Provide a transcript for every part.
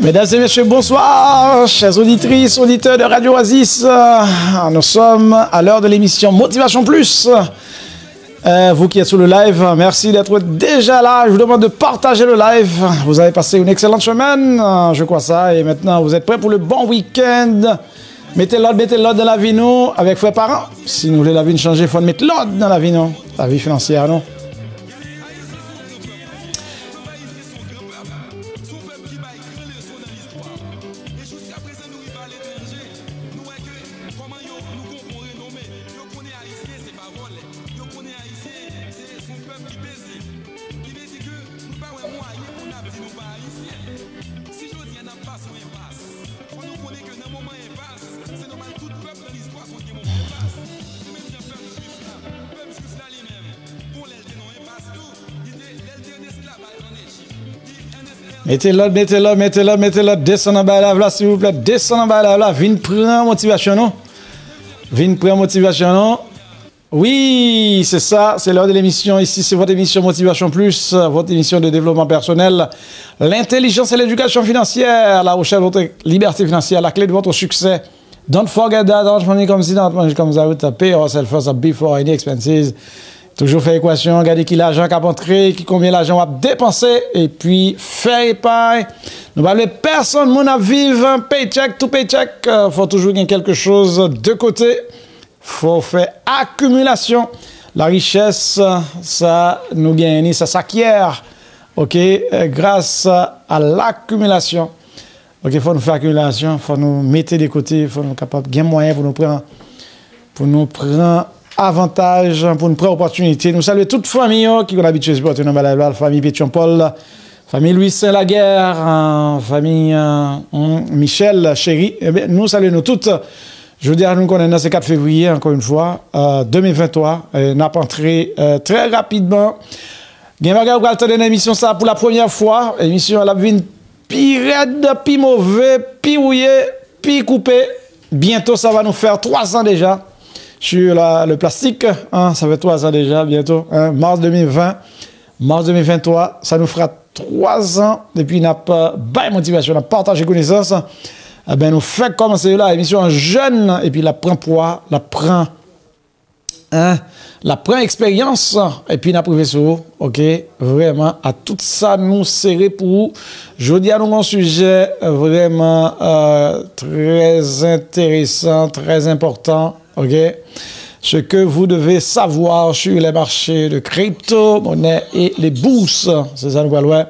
Mesdames et messieurs, bonsoir, chers auditrices, auditeurs de Radio Oasis. Nous sommes à l'heure de l'émission Motivation Plus. Vous qui êtes sur le live, merci d'être déjà là. Je vous demande de partager le live. Vous avez passé une excellente semaine, je crois ça. Et maintenant, vous êtes prêts pour le bon week-end. Mettez l'ordre dans la vie, nous, avec frères parents. Si nous voulons la vie changer, il faut mettre l'ordre dans la vie, non? La vie financière, non? Mettez-le, descendez en bas là, s'il vous plaît, descendez en bas là, viens prendre motivation, non? Viens prendre motivation, non? Oui, c'est ça, c'est l'heure de l'émission, ici c'est votre émission Motivation Plus, votre émission de développement personnel, l'intelligence et l'éducation financière, la recherche de votre liberté financière, la clé de votre succès. Don't forget that, don't money comme si, don't money comme ça, vous pay yourself first before any expenses. Toujours faire équation, regarder qui l'argent qui a entré, qui combien l'argent va dépenser, et puis faire épargne. Nous parlons personne, mon à vivre, paycheck to paycheck. Faut toujours gagner quelque chose de côté. Faut faire accumulation. La richesse, ça nous gagne, ça s'acquiert, ok, grâce à l'accumulation. Ok, faut nous faire accumulation, faut nous mettre de côté, faut nous capables gagner moyen pour nous prendre avantage, pour une prendre opportunité. Nous saluons toute famille qui ont l'habitude de supporter nos balades, la famille Pétion-Paul, famille Louis Saint-Laguerre, famille Michel, chérie. Eh bien, nous saluons nous toutes. Je veux dire, nous connaissons ce 4 février, encore une fois, 2023. Nous avons entré très rapidement. Nous avons attendre une émission ça pour la première fois. L'émission, elle a vu une pire raide, pire mauvais, pire rouillé, pire coupé. Bientôt, ça va nous faire 3 ans déjà. Sur le plastique, hein, ça fait 3 ans déjà, bientôt, hein, mars 2020, mars 2023, ça nous fera 3 ans depuis n'a pas bail motivation, n'a partagé connaissance. Eh ben nous fait commencer là, émission jeune, et puis la prend poids, la prend expérience, et puis la professeur, ok, vraiment, à tout ça nous serrer pour, je dis à nous un sujet vraiment très intéressant, très important. Ok, ce que vous devez savoir sur les marchés de crypto-monnaie et les bourses, c'est ça nous voyons.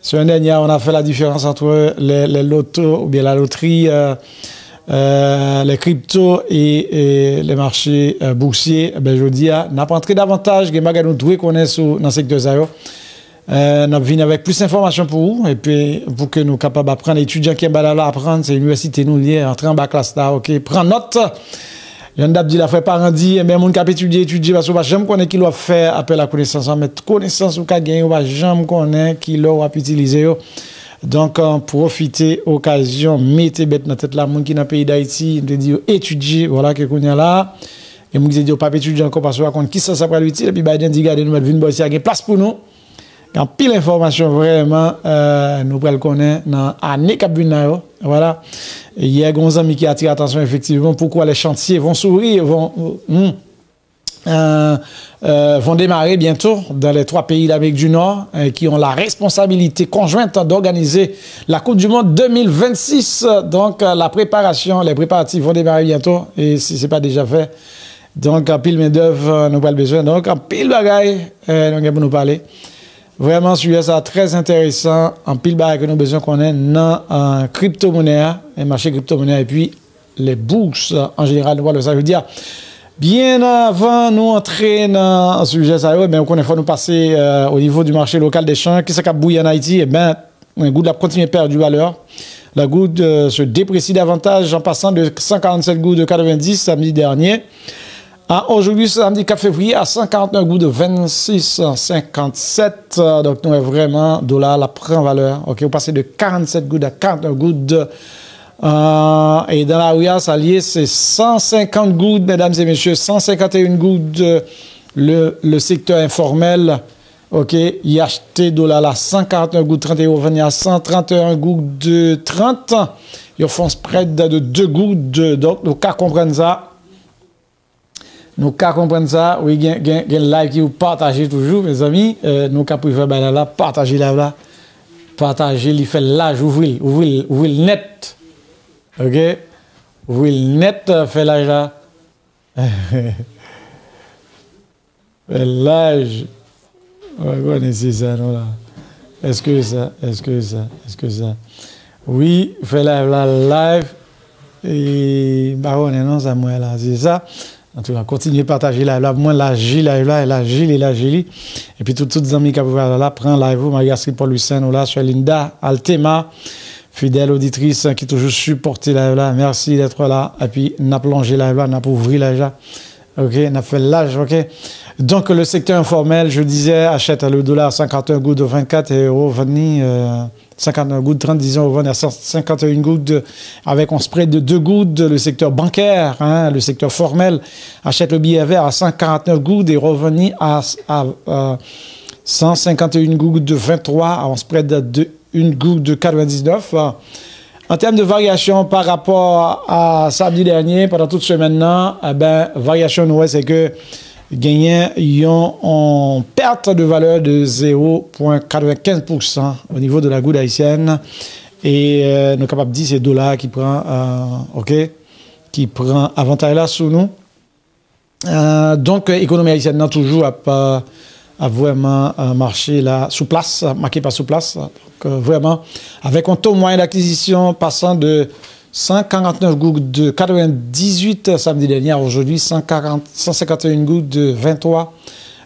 Sur un dernier, on a fait la différence entre les lotos ou bien la loterie, les cryptos et les marchés boursiers. Ben, je dis, n'a pas entré davantage, que nous devons connaître dans le secteur zéro. Nous venons avec plus d'informations pour vous et puis pour que nous soyons capables d'apprendre. Les étudiants qui sont là à apprendre, c'est l'université nous lier, entrer en bas classe là, ok, prendre note. J'en ai dit la frère parent dit mais mon cap étudier parce que j'aime connaître qui doit faire appel à connaissance mais connaissance ou ka gagner ou j'aime connaître qui doit utiliser donc profiter occasion mettez bête dans tête la monde qui dans pays d'Haïti de dire étudier voilà que qu'on y a là et moi dit pas étudier encore parce que qui ça va utile et puis Biden dit regardez nous mettre une bosse il place pour nous quand pile information vraiment nous pral connaître dans année cap venir voilà. Et il y a un ami qui attire l'attention effectivement pourquoi les chantiers vont s'ouvrir, vont démarrer bientôt dans les 3 pays d'Amérique du Nord qui ont la responsabilité conjointe d'organiser la Coupe du Monde 2026. Donc la préparation, les préparatifs vont démarrer bientôt et si ce n'est pas déjà fait. Donc en pile main d'œuvre, nous avons besoin. Donc en pile bagaille, nous avons nous parler. Vraiment, sujet ça très intéressant. En pile bas que nous besoin qu'on ait dans crypto-monnaie, les marchés crypto-monnaie et puis les bourses en général. Nous voilà, ça veut dire bien avant nous entrer dans un sujet ça, ben on faut nous passer au niveau du marché local des champs. Qui ça qui bouilli en Haïti? Et ben, un goût de continuer perdre du valeur. La goutte se déprécie davantage en passant de 147 gouttes de 90 samedi dernier. Aujourd'hui, samedi 4 février, à 149 gouttes de 26,57. Donc, nous avons vraiment dollar la prend valeur. Ok, vous passez de 47 gouttes à 49 gouttes. Et dans la RIA, ça lié, c'est 150 gouttes, mesdames et messieurs, 151 gouttes le secteur informel, ok, il a acheté dollar là 141 gouttes 30 et revenu à 131 gouttes de 30. Ils font spread de 2 gouttes. Donc, nous qu'à comprendre ça. Nous qu'à comprendre ça. Oui, il y a un live qui vous partagez toujours, mes amis. Nous qu'à préférer là, partager là. Partager, il fait l'âge, ouvrir le net. Ok? Ouvrir le net, fait l'âge là. L'âge. On connaissez ça, non là. Est-ce que ça? Oui, fait live. Et bah on est non, ça moi là, c'est ça. En tout cas, continuez à partager là, moi la Gilles là. Et puis tous les amis qui peuvent là, prend live, Magasri Paul Lucien, là, sur Linda, Altema, fidèle auditrice qui toujours supporté là. Merci d'être là. Et puis, n'a plongé là, n'a ouvert là. Ok, n'a fait l'âge, ok. Donc, le secteur informel, je disais, achète le dollar 51 gouttes de 24 et revenu 51 gouttes 30, disons, revenu à 51 gouttes avec un spread de 2 gouttes. Le secteur bancaire, hein, le secteur formel, achète le billet vert à 149 gouttes et revenu à 151 gouttes de 23, en spread de 1 goutte de 99. En termes de variation par rapport à samedi dernier, pendant toute semaine, eh ben, variation, ouais, c'est que gagnants ont perte de valeur de 0,95% au niveau de la goutte haïtienne. Et nous sommes capables de dire que c'est le dollar qui prend, qui prend avantage là sur nous. Donc, l'économie haïtienne toujours a vraiment marché là sous place, marqué par sous place. Donc, vraiment, avec un taux moyen d'acquisition passant de 149 gouttes de 98 samedi dernier, aujourd'hui 151 gouttes de 23.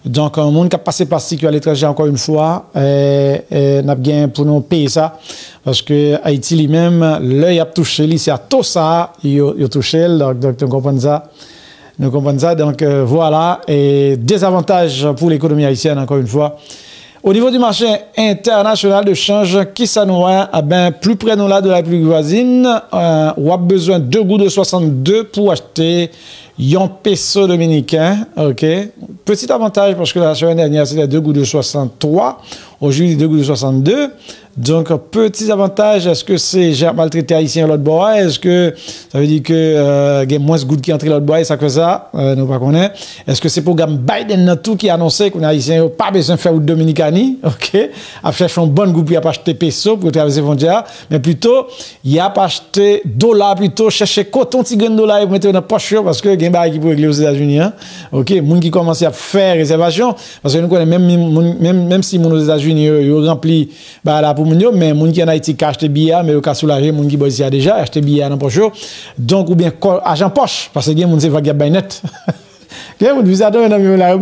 Donc, un monde qui a passé par ce à l'étranger encore une fois, n'a bien pour nous payer ça. Parce que Haïti lui-même, l'œil a touché, c'est à tout ça, il a touché, donc nous comprenons ça. Nous comprenons ça, donc voilà, et des avantages pour l'économie haïtienne, encore une fois. Au niveau du marché international de change, qui ça nous a, eh ben, plus près nous là de la République voisine, on a besoin de 2 gouttes de 62 pour acheter un peso dominicain, ok. Petit avantage parce que la semaine dernière c'était 2 gouttes de 63, aujourd'hui 2 gouttes de 62. Donc, petit avantage, est-ce que c'est j'ai maltraité haïtien l'autre bois? Est-ce que ça veut dire que il y a moins de gouttes qui entrent l'autre bois et ça que ça? Nous pas connaît. Est-ce que c'est pour Biden tout qui a annoncé qu'on a haïtien n'a pas besoin de faire une Dominicanie, ok? A cherché un bon groupe pour acheter peso pour traverser la frontière, mais plutôt il a pas acheté dollar plutôt chercher coton tigre dollar et mettre dans poche parce que il y a qui pour régler aux États-Unis, hein? OK, moun qui commence à faire réservation parce que nous connaissons même si mon aux États-Unis ils rempli bah là pour moun, mais moun qui en Haïti qui achète billet mais au cas soulager moun qui bosse déjà acheter billet dans poche. Donc ou bien argent poche parce que il y a moun c'est vague bay net. Il y a moun visiteur dans là il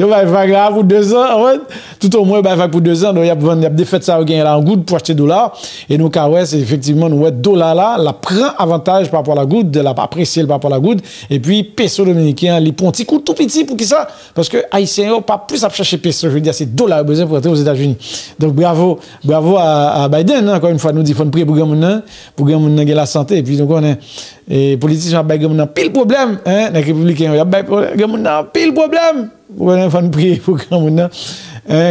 va faire pour 2 ans, tout au moins il va faire pour 2 ans, donc il y a des fêtes ça là en goutte pour acheter dollar et nous ouais c'est effectivement nous dollar là la prend avantage par rapport à la goutte, la apprécier par rapport à la goutte et puis peso dominicain les petit coup tout petit pour qui ça parce que haïtien pas plus à chercher peso, je veux dire c'est dollar besoin pour entrer aux États-Unis. Donc bravo à Biden encore une fois nous dit faut prier pour gagne la santé et puis donc on est et politiciens ont pile problème hein les républicains il y a pile problème pour prier pour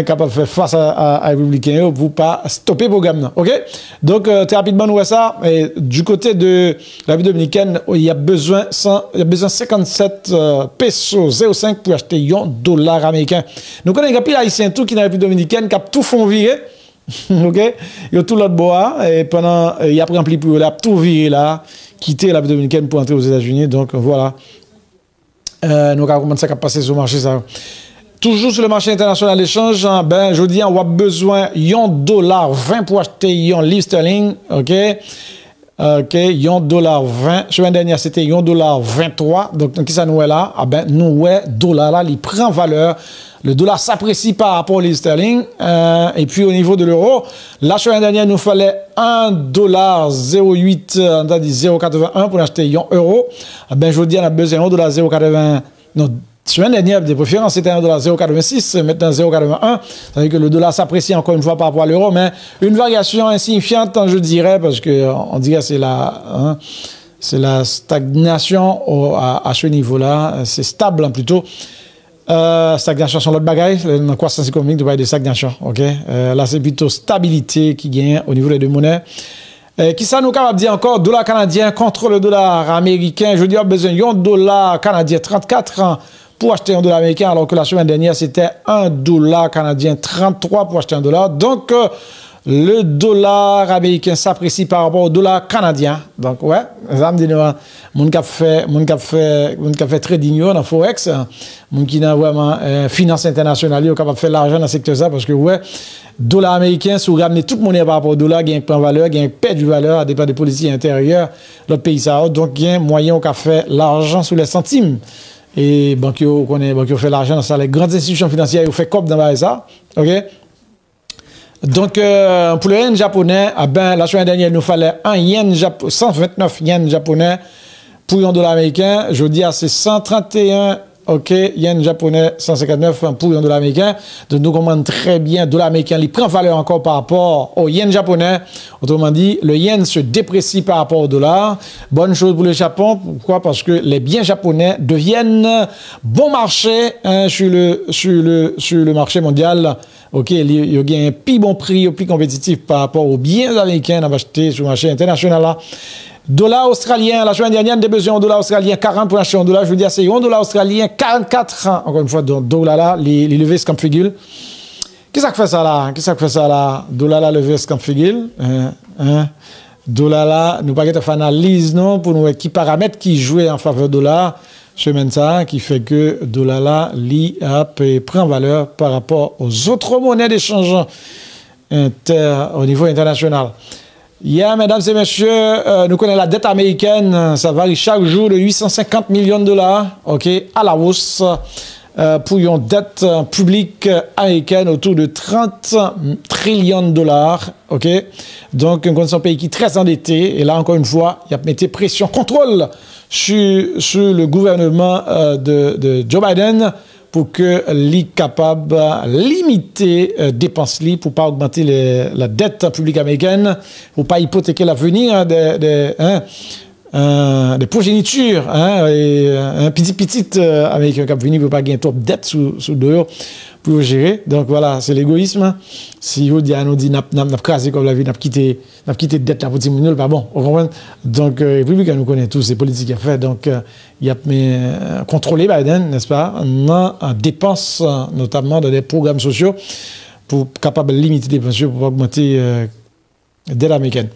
capable de faire face à républicains pour pas stopper le programme. OK? Donc très rapidement nous voyons ça et du côté de la République dominicaine, il y a besoin 57 pesos 0,5 pour acheter $1 américain. Nous connaissons un pile haïtien tout qui dans la République dominicaine qui a tout font virer. OK? Il y a tout l'autre bois et pendant il a rempli pour là tout virer là, quitter la République dominicaine pour entrer aux États-Unis. Donc voilà. Nous avons commencé à passer sur le marché ça. Toujours sur le marché international d'échange, ben je dis on a besoin $1.20 pour acheter un livre sterling, OK? OK, $1.20. Semaine dernière c'était $1.23. Donc qui ça nous est là? Ah ben nous dollar là, il prend valeur. Le dollar s'apprécie par rapport au livre sterling. Et puis au niveau de l'euro, la semaine dernière nous fallait $1.08, on a dit 0,81 pour acheter €. Ah ben je dis on a besoin $1.080. Non, semaine dernière, des préférences, c'était $0,86, maintenant 0,81. Ça veut dire que le dollar s'apprécie encore une fois par rapport à l'euro, mais une variation insignifiante, je dirais, parce que on dirait c'est là, hein, C'est la stagnation à ce niveau-là. C'est stable, hein, plutôt. Stagnation sur l'autre bagaille. Dans croissance économique, de parler de stagnation. OK? Là, c'est plutôt stabilité qui gagne au niveau des deux monnaies. Qui ça nous capable de dire encore? Dollar canadien contre le dollar américain. Je dis, on a besoin d'un dollar canadien 34 ans pour acheter un dollar américain, alors que la semaine dernière, c'était un dollar canadien 33 pour acheter un dollar. Donc, le dollar américain s'apprécie par rapport au dollar canadien. Donc, ouais, ça me dit, mon qui a fait trading dans Forex, mon qui n'a vraiment finance internationale, il est capable de faire l'argent dans ce secteur ça, parce que, ouais, dollar américain, si vous ramenez toute monnaie par rapport au dollar, il y a un plan valeur, il y a un perte de valeur, à dépend des politiques intérieures, l'autre pays ça. Donc, il y a un moyen qu'on fait l'argent sous les centimes. Et banquiers fait l'argent dans ça, les grandes institutions financières, ils font cop dans ça. OK? Donc, pour le yen japonais, la semaine dernière, il nous fallait 129 yens japonais pour un dollar américain. Je dis, c'est 131, OK, yens japonais, 159 pour un dollar américain. Donc, nous comprenons très bien, dollar américain, il prend valeur encore par rapport au yen japonais. Autrement dit, le yen se déprécie par rapport au dollar. Bonne chose pour le Japon. Pourquoi? Parce que les biens japonais deviennent bon marché, hein, sur le marché mondial. OK, il y a un plus bon prix, un plus compétitif par rapport aux biens américains à acheter sur le marché international là. Dollar australien, la semaine dernière, on a besoin de dollar australien 40 pour acheter un dollar. Je veux dire, c'est un dollar australien 44 ans. Encore une fois, donc, dollar là, les levées comme figure. Qui ça fait ça là? Dollar là, levé comme figure. Dollar là, nous pas faire analyse, non, pour nous, qui paramètres qui jouent en faveur de dollar. Semaine ça, qui fait que dollar là, prend valeur par rapport aux autres monnaies d'échange au niveau international. Mesdames et messieurs, nous connaissons la dette américaine, ça varie chaque jour de 850 millions de dollars, OK, à la hausse, pour une dette publique américaine autour de 30 trillions de dollars, OK. Donc, c'est un pays qui est très endetté, et là, encore une fois, il y a mis pression, contrôle sur le gouvernement de Joe Biden pour que l'I capable de limiter dépenses pour pas augmenter la dette publique américaine, pour pas hypothéquer l'avenir des progénitures, hein, et un petit américain qui a venu pour pas gagner trop de dette sous dehors pour gérer. Donc voilà, c'est l'égoïsme. Si vous dit n'a crasé comme la vie, n'a quitté dette là pour 10 millions, pas bon. Vous comprenez? Donc République nous connaît tous ces politiques qu'il a fait. Donc il a contrôlé Biden, n'est-ce pas, en dépenses, notamment dans des programmes sociaux pour capable de limiter les dépenses pour augmenter dette américaine.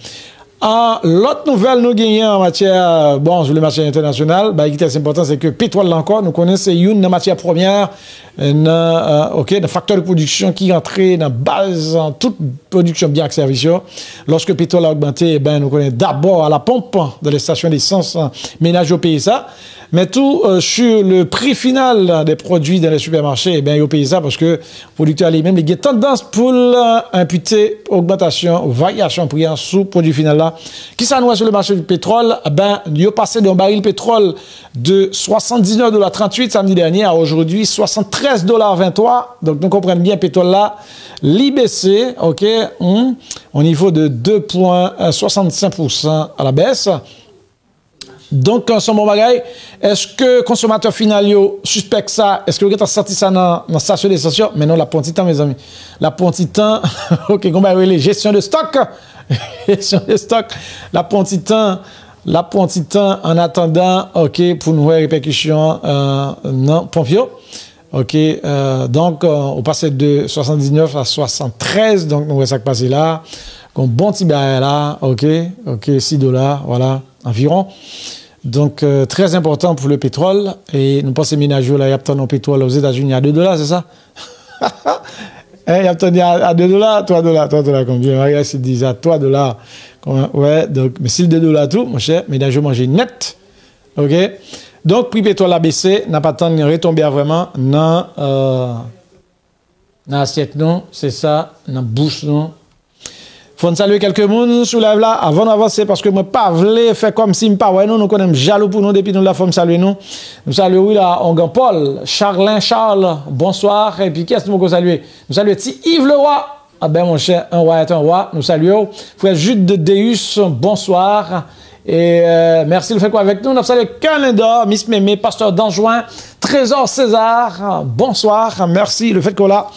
L'autre nouvelle nous gagnons en matière, sur le marché international, qui est important, c'est que pétrole là encore, nous connaissons une matière première, un facteur de production qui rentre dans la base, en toute production bien que service. Lorsque le pétrole a augmenté, nous connaissons d'abord à la pompe, dans les stations d'essence, ménage au pays ça. Mais tout sur le prix final des produits dans les supermarchés, ils ont payé ça parce que les producteurs lui-même, ils ont tendance pour imputer augmentation, variation prix sous produit final là. Qui ça nous sur le marché du pétrole? Ils ont passé d'un baril pétrole de 79,38 $ samedi dernier à aujourd'hui 73,23 $. Donc nous comprenons bien pétrole là, l'IBC, OK, au niveau de 2,65% à la baisse. Donc, en ce moment, est-ce que le consommateur final suspecte ça? Est-ce que vous avez sorti ça dans la station d'essence? Mais non, la pontitan, mes amis. La pontitan, OK, comment les gestion de stock? Gestion de stock. La pontitan, en attendant, OK, pour nous répercussions, non, pompio. OK, donc, on passait de 79 à 73, donc, nous voyons ça qui passe là. Un bon petit baril là, OK, $6, voilà, environ. Donc, très important pour le pétrole. Et nous pensons ménager là, il y a peut-être un pétrole aux États-Unis à $2, c'est ça? Il y a peut-être à $2, $3 combien? Regarde, c'est dit à $3. Ouais, donc, mais si le $2 tout, mon cher, ménage manger net. OK? Donc, prix pétrole a baissé, n'a pas tant de retomber vraiment dans l'assiette, non? C'est ça, dans la bouche, non? Faut saluer quelques monde sous live là avant d'avancer parce que moi pas voulais faire comme si me pas ouais nous connaissons jaloux pour nous depuis nous la femme saluer nous. Nous saluons oui là on Paul, Charles, bonsoir et puis qu'est-ce que nous saluer? Nous saluons petit Yves Leroy. Ah ben mon cher, un roi est un roi. Nous saluons frère Jude de Deus, bonsoir. Et merci le fait quoi avec nous. Nous avons le Canada, Miss Mémé, Pasteur Danjoin, Trésor César. Bonsoir, merci le fait qu'on l'a.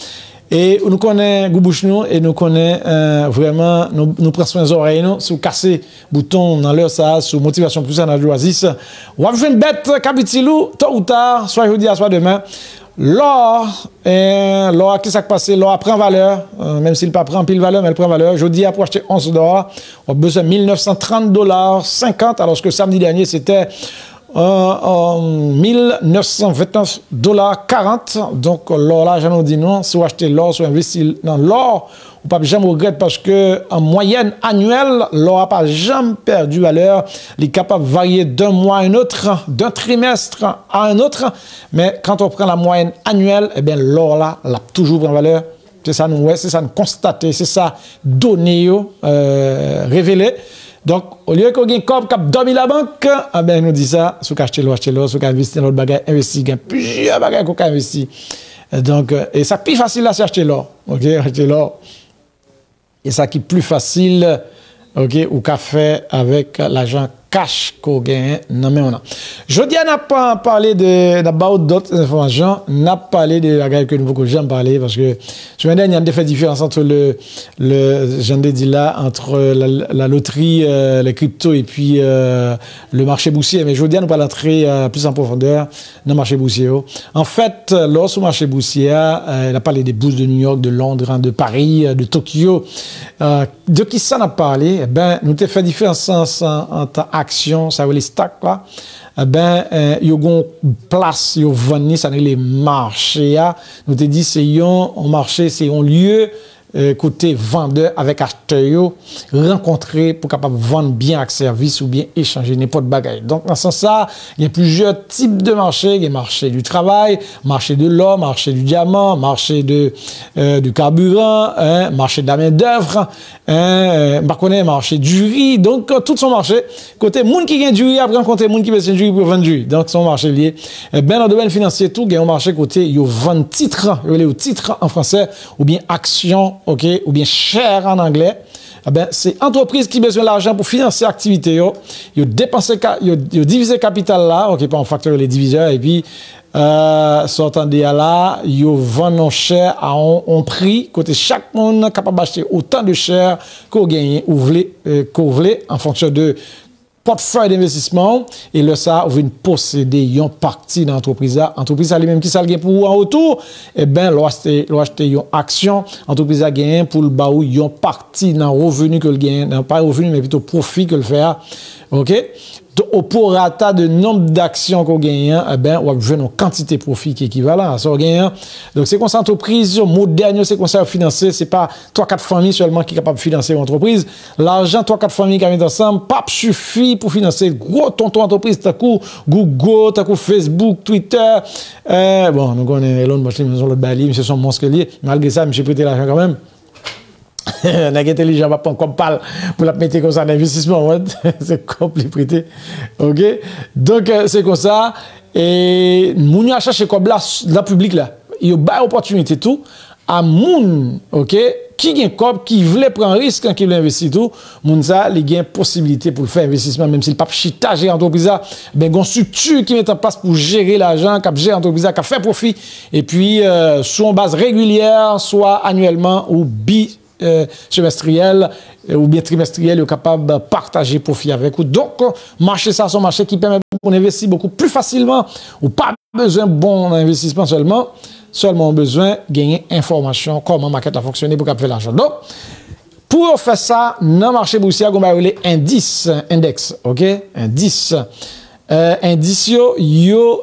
Et nous connaissons Goubouche nous et nous connaissons vraiment, nous prenons soin des oreilles, nous, si vous cassez bouton dans l'heure ça, sur motivation plus à la joasis. On va faire une bête capitilou, tôt ou tard, soit jeudi, soit demain. L'or, qui s'est passé, l'or prend valeur, même s'il ne prend pas pile valeur, mais elle prend valeur. Jeudi, pour acheter 11 dollars, on a besoin de 1930 dollars 50, alors que samedi dernier, c'était 1929 dollars 40. Donc, l'or là, j'en ai dit non. Si vous achetez l'or, si vous investissez dans l'or, vous ne pouvez jamais regretter parce que en moyenne annuelle, l'or n'a pas jamais perdu valeur. Il est capable de varier d'un mois à un autre, d'un trimestre à un autre. Mais quand on prend la moyenne annuelle, eh bien, l'or là, l'a toujours pris valeur. C'est ça, nous, c'est ça, nous constater, c'est ça, donner, révéler. Donc, au lieu qu'on ait un corps qui a dormi la banque, ah ben, nous dit ça, si vous achetez l'or, si vous investissez dans l'autre bagage, investissez, il y a plusieurs bagages qu'on a investi. Donc, et ça, plus facile là, c'est acheter l'or. OK, acheter l'or. Et ça qui est plus facile, OK, ou qu'a fait avec l'argent cash qu'on gagne. Non, mais on a. Je dis, on n'a pas parlé d'autres informations, on n'a pas parlé de la guerre que nous j'aime parler parce que je me dis, il y a une différence entre j'en ai dit là, entre la loterie, les cryptos et puis le marché boursier. Mais je dis, on va entrer plus en profondeur dans le marché boursier. En fait, lorsqu'au marché boursier, il a parlé des bourses de New York, de Londres, de Paris, de Tokyo. De qui ça n'a parlé? Eh ben, nous t'ai fait différence entre action, ça veut les stocks là, eh ben, y a une place, y a vendu, ça n'est les marchés, nous te dit, c'est un marché, c'est un lieu, côté vendeur avec acheteur, rencontrer pour capable vendre bien avec service ou bien échanger n'importe bagaille. Donc, dans ce sens-là, il y a plusieurs types de marchés. Il y a marché du travail, marché de l'or, marché du diamant, marché du carburant, marché de la main-d'œuvre, marché du riz. Donc, tout son marché. Côté moun qui gagne du riz, après, côté moun qui veut du riz pour vendre du riz. Donc, son marché lié. Ben, dans le domaine financier, tout, il y a un marché côté, il y a 20 titres, il y a titres en français, ou bien actions, OK, ou bien share en anglais. Eh ben, c'est entreprise qui a besoin d'argent pour financer l'activité. Ils divisé le capital là, OK, pas en facteur les diviseurs, et puis, sortant de là, ils vendent nos shares à un prix, côté chaque monde capable d'acheter autant de shares qu'on gagne, ou voulez, en fonction de portefeuille d'investissement, et là, ça, vous venez posséder une partie de l'entreprise. L'entreprise a lui-même qui ça gagne pour vous en retour, et bien, lorsqu'acheter une action, l'entreprise a gagné pour le baou, une partie dans le revenu que le gagne, non pas revenu, mais plutôt profit que le fait. OK? Au prorata de nombre d'actions qu'on gagne, eh ben, on va jouer une quantité de profit qui est équivalent à ça. Donc, c'est qu'on entreprise moderne, c'est qu'on s'est financé, c'est pas 3-4 familles seulement qui sont capables de financer une entreprise. L'argent, 3-4 familles qui mettent ensemble, pas suffit pour financer gros tonton entreprise, t'as coup Google, t'as coup Facebook, Twitter. Bon, nous connaissons Elon Musk, l'autre bali, mais c'est son monstre lié. Malgré ça, j'ai prêté l'argent quand même. N'a intelligent va pas encore parler pour la mettre comme ça d'investissement, c'est compliqué. OK? Donc c'est comme ça et moun a cherché comme la public là. Il y a une opportunité tout à moun, OK? Qui gagne comme qui voulait prendre risque quand il veut investir tout, moun ça, il gagne possibilité pour faire investissement même s'il pas chitager entreprise ben gon structure qui met en place pour gérer l'argent, qui gérer entreprise, qui fait profit et puis soit en base régulière, soit annuellement ou semestriel ou bien trimestriel, est capable de partager profit avec vous. Donc, marché ça, son marché qui permet qu'on investir beaucoup plus facilement ou pas besoin de bon investissement seulement besoin de gagner information, comment market a fonctionné pour faire l'argent. Donc, pour faire ça, dans le marché boursier, on va appeler index, OK? Indice. Indice,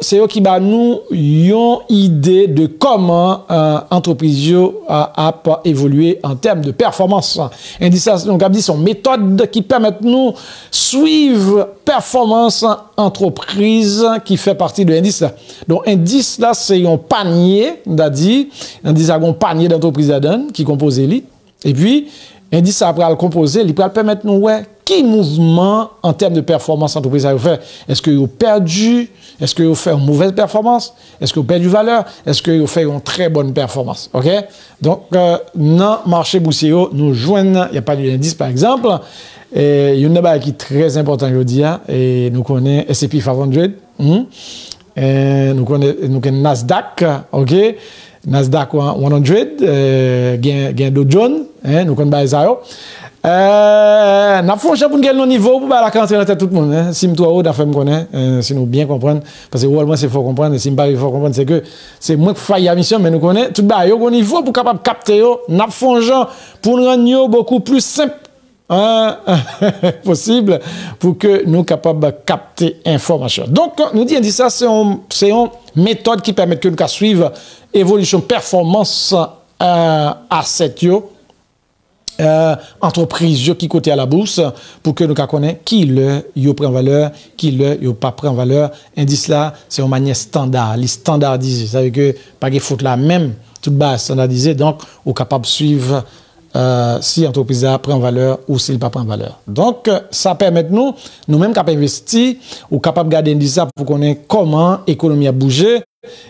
c'est eux qui ba nous une idée de comment entreprise a évolué en termes de performance. Indice, donc a dit son méthode qui permet nous suivre performance entreprise qui fait partie de l'indice. Donc indice là c'est un panier, on a dit, indice a un panier d'entreprise qui compose l'élite et puis indice après le composer, il peut permettre nous qui mouvement en termes de performance entreprise a fait. Est-ce que vous perdu? Est-ce que vous fait une mauvaise performance? Est-ce que vous perdu valeur? Est-ce que vous fait une très bonne performance? OK? Donc, dans le marché boursier, nous joignons, il n'y a pas d'indice par exemple, Et il y a une débat qui est très important aujourd'hui, et nous connaissons S&P 500, nous connaissons Nasdaq, ok? Nasdaq 100, gain Dow Jones, nous connaissons ça. N'a pas pour quel niveau pour la rentrer dans tête tout le monde. Si toi haut d'affaire me connaît, si nous bien comprendre, parce que vraiment c'est faut comprendre, si pas il faut comprendre, c'est que c'est moi qui faille la mission, mais nous connaît tout bas au niveau pour capable capter yo, n'a pas pour rendre beaucoup plus simple. Possible pour que nous capables capter information. Donc nous dit ça c'est une méthode qui permet que nous suivre évolution performance asset yo entreprise qui côté à la bourse pour que nous connaissions qui le yo prend valeur, qui le yo pas prend valeur. Indice là c'est en manière standard, les standardisés, ça veut dire que pas de faute là même tout bas standardisé donc on capable de suivre si l'entreprise prend valeur ou s'il pas prend valeur. Donc, ça permet nous-mêmes capables d'investir ou capables de garder l'indice pour connaître comment l'économie a bougé.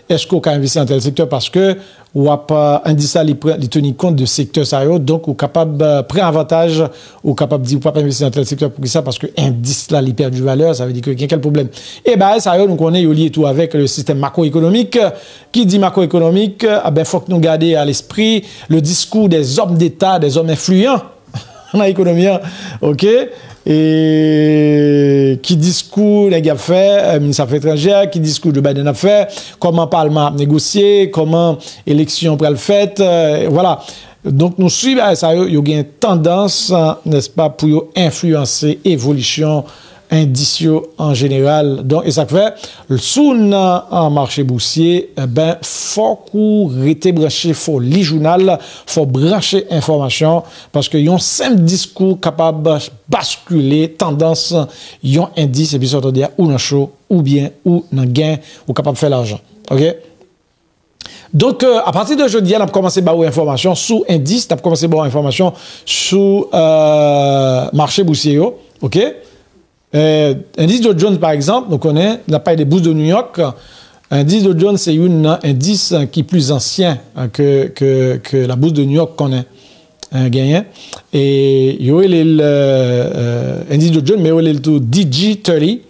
Est-ce qu'on peut investir dans tel secteur parce que ou pas indice il tenir compte de secteur ça donc ou capable prendre avantage ou capable dire ou pas investir dans tel secteur pour ça parce que indice là il perd du valeur, ça veut dire que y a quel problème. Et ben ça nous connaît lié tout avec le système macroéconomique qui dit macroéconomique ben faut que nous garder à l'esprit le discours des hommes d'État, des hommes influents dans l'économie, OK? Et qui discours les gars fait ministre des Affaires étrangères, qui discours de Biden a fait, comment Parlement a négocié, comment élection pour le fait, voilà. Donc nous suivons ça, il y a une tendance, n'est-ce pas, pour influencer l'évolution indiciaux en général. Donc, et ça fait, sous un marché boursier, ben, faut qu'on rete branché, faut les journal, faut brancher information, parce que yon simple discours capable de basculer tendance, yon indice, et puis ça veut dire ou dans chaud, ou bien, ou dans gain, ou capable de faire l'argent. OK? Donc, à partir de jeudi, on a commencé à avoir information sous indice, on a commencé à avoir information sous marché boursier, OK? Indice Dow Jones, par exemple, nous connaissons, on a parlé des bourses de New York. Indice Dow Jones, c'est un indice qui est plus ancien que la bourse de New York qu'on a gagné. Et il y a l'indice Dow Jones, mais il y a le DG30.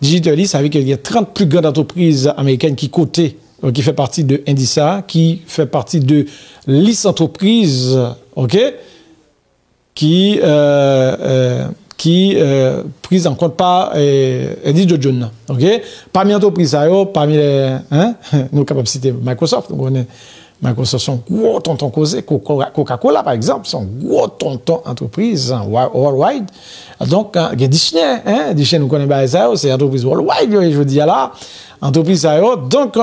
DG30, ça veut dire qu'il y a 30 plus grandes entreprises américaines qui cotées, qui fait partie de l'indice, qui fait partie de 10 entreprises, OK, qui prise en compte par indice Dow Jones, OK? Parmi les entreprises, parmi les, nous capables de citer Microsoft, nous connaissons Microsoft, son gros tonton causé, Coca-Cola par exemple, son gros tonton entreprise worldwide. Donc, il y a Disney, Disney nous connaissons ça, c'est entreprise worldwide, je dis là. Entreprise donc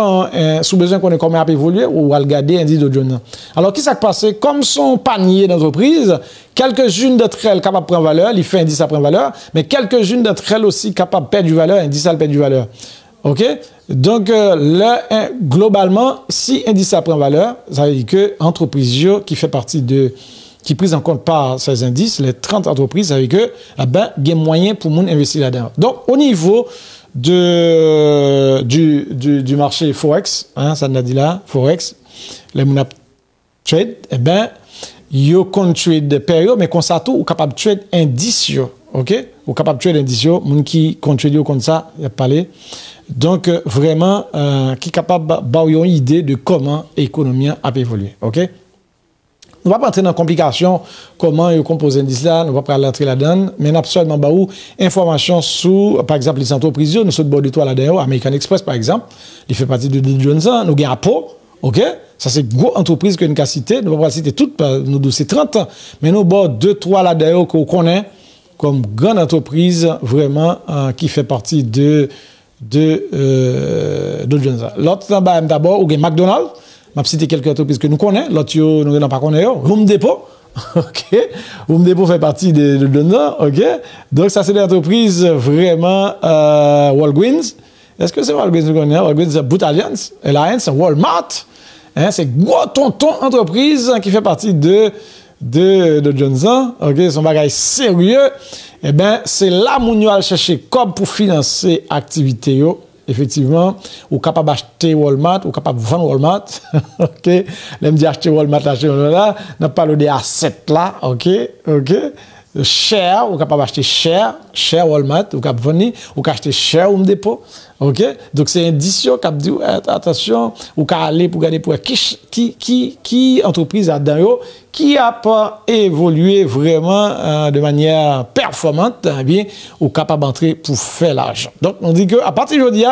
sous besoin qu'on ait comment évoluer ou à regarder indice Dow Jones. Alors qui s'est passé comme son panier d'entreprise, quelques-unes d'entre elles capables de prendre valeur, il fait indice à prendre valeur, mais quelques-unes d'entre elles aussi capables de perdre du valeur, indice à perdre du valeur. OK? Donc là globalement si indice à prendre valeur, ça veut dire que entreprise qui fait partie de qui prise en compte par ces indices, les 30 entreprises, ça veut dire que il y a moyen pour moun investir là-dedans. Donc au niveau du marché Forex, ça nous a dit là, Forex, les moun trade, yo kon trade période, mais qu'on s'attend ou capable de trade indice, OK? Ou capable de trade indice, moun qui kon trade comme ça, y a parlé. Donc vraiment qui capable d'avoir une idée de comment l'économie a évolué, OK? Nous ne va pas entrer dans la complication, comment ils composent l'indice là, nous ne va pas rentrer là-dedans, mais nous avons seulement information sur, par exemple, les entreprises, nous sommes de bord de toi là-dedans, American Express par exemple, il fait partie de Dow Jones, nous avons Apple, OK? Ça c'est une grosse entreprise que nous avons cité, nous ne pouvons pas citer toutes, nous avons 30, mais nous avons 2-3 là-dedans qu'on connaît comme grande entreprise vraiment qui fait partie de Dow Jones. L'autre d'abord, nous avons McDonald's. Je vais citer quelques entreprises que nous connaissons, l'autre, nous n'avons pas connu. Home Depot, OK. Home Depot fait partie de London, OK. Donc, ça, c'est des entreprises vraiment Walgreens. Est-ce que c'est Walgreens que nous connaissons? Walgreens, Boot Alliance, Walmart. C'est gros tonton entreprise qui fait partie de Johnson, OK. Son bagage sérieux. Eh bien, c'est là où nous allons chercher comme pour financer l'activité. Effectivement, ou capable d'acheter Walmart, ou capable de vendre Walmart, OK? L'aime dit acheter Walmart, là, n'a pas le des assets là, OK? OK? cher, ou capable acheter cher Walmart, ou capable vendre, ou acheter cher Home Depot. OK? Donc c'est indice qui dit attention, ou aller pour regarder pour qui entreprise a dedans qui a pas évolué vraiment de manière performante, eh bien ou capable d'entrer pour faire l'argent. Donc on dit que à partir d'aujourd'hui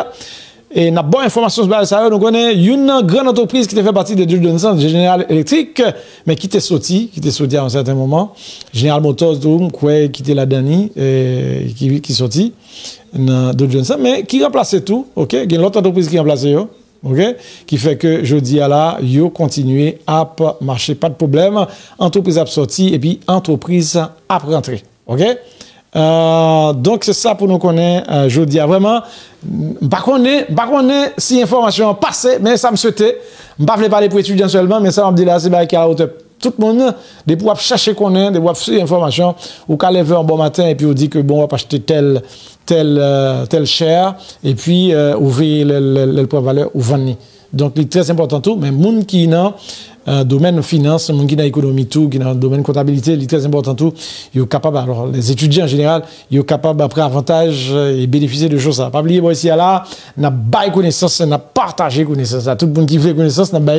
et n'a bonne information sur ça, nous connaissons une grande entreprise qui fait partie de Johnson, General Electric, mais qui était sorti à un certain moment. General Motors, qui était la dernière, qui sorti de Johnson, mais qui remplaçait tout, ok? Il y a l'autre entreprise qui remplaçait eux, ok? Qui fait que je dis à là, yo continuer à marcher, pas de problème. Entreprise a sorti et puis entreprise a rentré, ok? Donc c'est ça pour nous connaître. Je dis vraiment, pas connaît si information passée, mais ça me souhaitait. Je ne vais pas parler pour étudiants seulement, mais ça me dit là, c'est à la hauteur. Tout le monde, des pouvoir chercher qu'on est, des pouvoir faire information, ou qu'à lever un bon matin et puis on dit que bon, on va acheter tel share, et puis ouvrir le point de valeur ou vendre. Donc, c'est très important tout, mais moun qui dans domaine finance, moun qui dans économie tout, qui dans domaine comptabilité, c'est très important tout, ils sont capables, alors les étudiants en général, ils sont capables après avantage et bénéficier de choses ça. Pas oublier moi ici là, n'a pas connaissance, n'a partagé connaissance, tout le monde qui veut connaissance n'a pas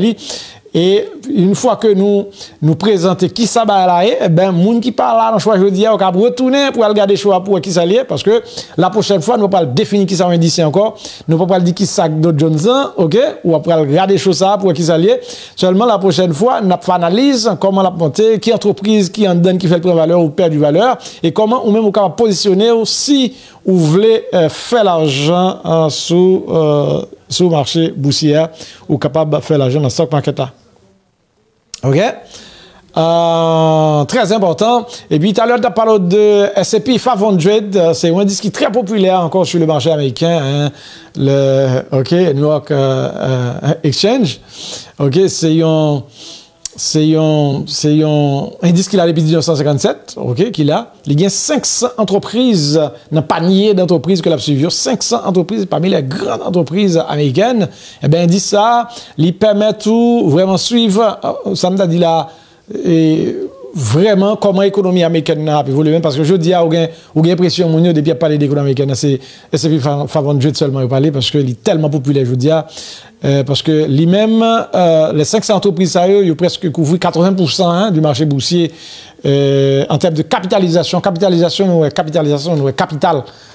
et une fois que nous présentons qui ça va là, eh ben, moun qui parle là, dans choix jeudi, on va retourner pour regarder choix pour qui ça lié, parce que la prochaine fois, nous ne pouvons pas définir qui ça va indiquer encore, nous ne pouvons pas dire qui ça de Johnson, ok, ou après regarder choses ça pour qui ça lié. Seulement la prochaine fois, nous analyse comment la monter, qui entreprise, qui en donne, qui fait le prix de valeur ou perd du valeur, et comment ou même vous pouvez positionner si vous voulez faire l'argent sur le marché boursier, ou capable de faire l'argent dans le stock market là. OK? Très important. Et puis, tout à l'heure, tu as parlé de S&P 500. C'est un indice qui est très populaire encore sur le marché américain. Hein, le New York Exchange. OK? C'est un indice qu'il a depuis 1957. OK? Qu'il a. Il y a 500 entreprises, dans le panier d'entreprises que l'a suivi. 500 entreprises parmi les grandes entreprises américaines. Eh bien, indice ça, il permet tout vraiment suivre. Ça me dit là. Et vraiment comment l'économie américaine a évolué, parce que je dis à vous avez l'impression que depuis parler d'économie américaine, c'est S&P 500 seulement parler parce que il est tellement populaire, je dis parce que lui-même les 500 entreprises ça ils ont presque couvert 80% hein, du marché boursier en termes de capitalisation, capital,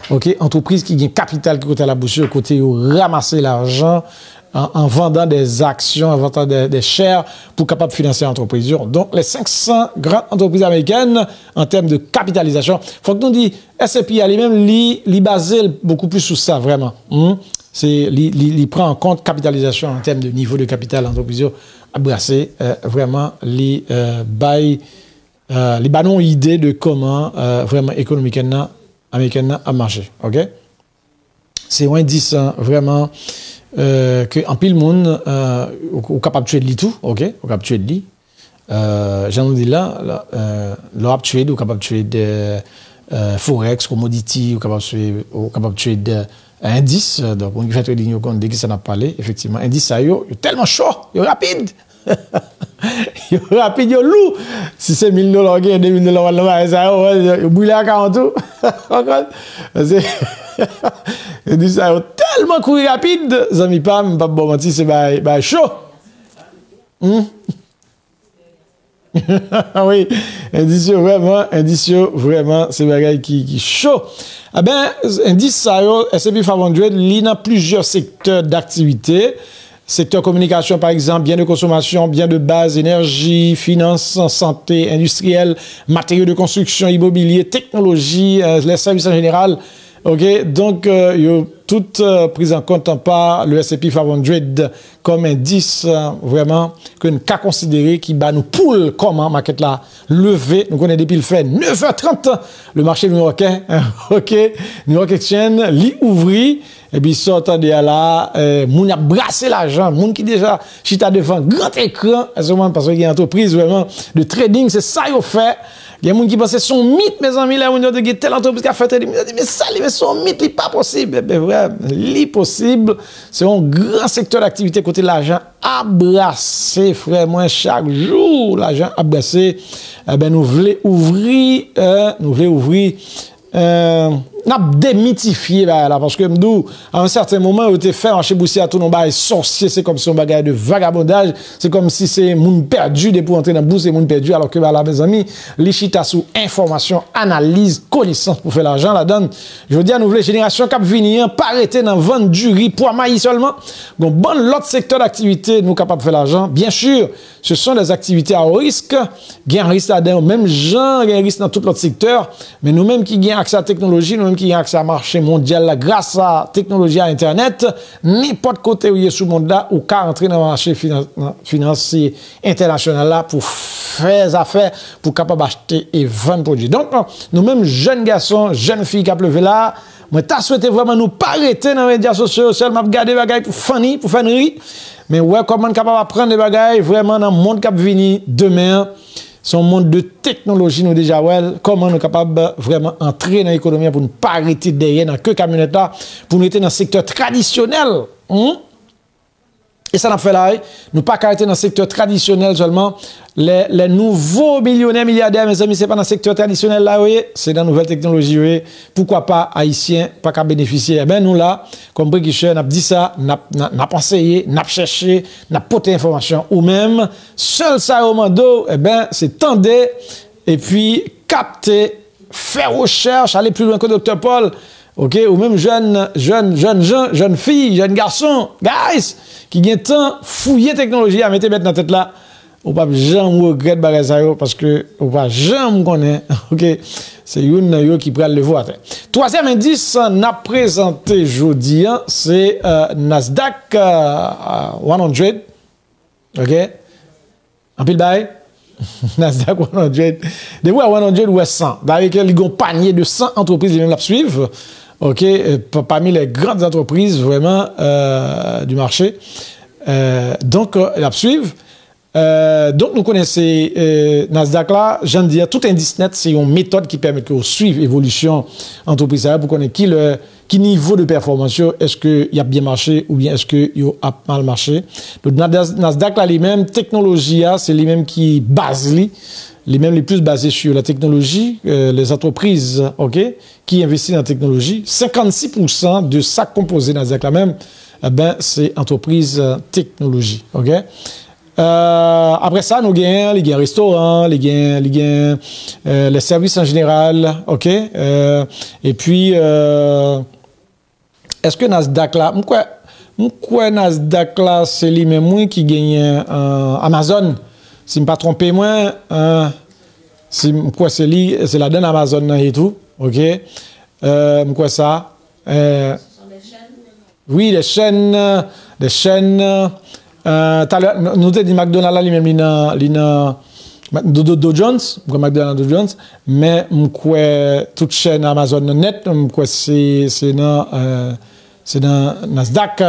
OK, entreprise qui gagne capital qui côté la bourse, côté ramasser l'argent en vendant des actions, en vendant des shares pour capable financer l'entreprise. Donc, les 500 grandes entreprises américaines, en termes de capitalisation, faut que nous disions, S&P lui-même, il basé beaucoup plus sur ça, vraiment. Il prend en compte capitalisation en termes de niveau de capital l'entreprise à brasser, vraiment, il une idée de comment vraiment l'économie américaine a marché. OK? C'est un indice vraiment que en pile monde ou capable de tuer de tout, OK, ou capable de tuer de lui. J'en dis là l'op trade ou capable de tuer de forex, commodity ou capable de tuer de indice. Donc on fait trading au compte dès que ça n'a pas parlé, effectivement indice ça yo tellement chaud, yo rapide. Yo rapide yo loup. Si c'est $1000 gain, $2000 là ça yo brûler à 40 tout. Et dit ça tellement courir rapide, zami pas bon menti c'est chaud. Oui, indice vraiment c'est bagaille qui chaud. Ah ben indice ça yo S&P 500 il a plusieurs secteurs d'activité. Secteur communication, par exemple, biens de consommation, biens de base, énergie, finance, santé, industriel, matériaux de construction, immobilier, technologie, les services en général. OK? Donc, il y a tout pris en compte par le S&P 500 comme indice vraiment que nous avons considéré qui bat nous poule comment market là levé. Nous connaissons depuis le fait 9h30 le marché new-yorkais. OK? New York Exchange, li ouvri. Et puis, sortant de là, moun a brassé l'argent, moun qui déjà chita devant grand écran, parce qu'il y a une entreprise vraiment de trading, c'est ça qu'ils ont fait, Il y a des gens qui pensent que son mythe, mes amis, là, où il y a telle entreprise qui a fait tel, mais ça, mais son mythe, il n'est pas possible. Ben, vrai, l'impossible, c'est un grand secteur d'activité côté l'argent abrassé, frère, moi, chaque jour, l'argent abrassé. Eh ben, nous voulons ouvrir, n'a démythifié là parce que nous à un certain moment on était fait marcher bousser à tout nos bail sorcier, c'est comme si on bagage de vagabondage, c'est comme si c'est monde perdu pour entrer dans bourse et monde perdu, alors que là mes amis les chita sous information, analyse, connaissance pour faire l'argent là donne. Je veux dire nous voulons génération cap venir pas arrêter dans vendre du riz pour maïs seulement. Donc bon l'autre secteur d'activité nous capable de faire l'argent. Bien sûr, ce sont des activités à haut risque, gain risque là-dedans, même gens gain risque dans tout l'autre secteur, mais nous-mêmes qui gagnons accès à la technologie, nous-mêmes qui gagnons accès à marché mondial là, grâce à la technologie à Internet, n'importe côté où il est sous le monde là, ou qu'à entrer dans le marché financier international là pour faire affaires, pour capable acheter et vendre produits. Donc, nous-mêmes, jeunes garçons, jeunes filles qui ont levé là, moi, t'as souhaité vraiment nous pas arrêter dans les médias sociaux, seulement regarder des bagailles pour funny, pour faire rire. Mais ouais, comment on est capable d'apprendre des bagailles vraiment dans le monde qui va venir demain, son monde de technologie, nous déjà, ouais, comment on est capable vraiment entrer dans l'économie pour ne pas arrêter derrière dans que camionnette là, pour nous être dans le secteur traditionnel. Et ça n'a fait là, nous pas arrêter dans le secteur traditionnel seulement. Les nouveaux millionnaires, milliardaires, mes amis, c'est pas dans le secteur traditionnel là, c'est dans la nouvelle technologie, pourquoi pas haïtiens, pas qu'à bénéficier. Eh ben, nous là, comme Brigicheur, n'a dit ça, n'a pensé, n'a cherché, n'a porté information, ou même, seul ça au mando, eh ben, c'est tendre, et puis, capter, faire recherche, aller plus loin que Dr. Paul, ok, ou même jeunes filles, jeunes garçons, guys, qui ont tant fouillé technologie à mettre dans la tête là, ou pas jamais regretter bagay ça parce que ou pas jamais connaître, ok, c'est une qui prend le voir. Troisième indice n'a présenté jeudi, c'est Nasdaq 100, ok, en pile bail. Nasdaq 100, de fois 100 ou 100, avec il y a un panier de 100 entreprises qui la suivent. OK, parmi les grandes entreprises vraiment du marché. Donc, la suivre. Donc, nous connaissons Nasdaq là. J'en dis, tout indice net, c'est une méthode qui permet de suivre l'évolution entreprise pour connaître qui niveau de performance, est-ce qu'il y a bien marché ou bien est-ce qu'il y a mal marché. Donc, Nasdaq là, lui-même, technologie, c'est lui-même qui base les mêmes les plus basés sur la technologie, les entreprises qui investissent dans la technologie, 56% de ça composé dans la même, ben, c'est entreprise technologie. Après ça, nous gagnons les restaurants, les services en général. Et puis, est-ce que Nasdaq là, pourquoi Nasdaq là, c'est lui-même qui gagne Amazon? Si je ne me pas trompé, moi, quoi c'est la donne Amazon et tout, ok? Quoi ça? Oui, les chaînes. Nous avons dit McDonald's, lui-même, Dow Jones, McDonald's Dow Jones, mais quoi toute chaîne Amazon net, quoi c'est dans Nasdaq,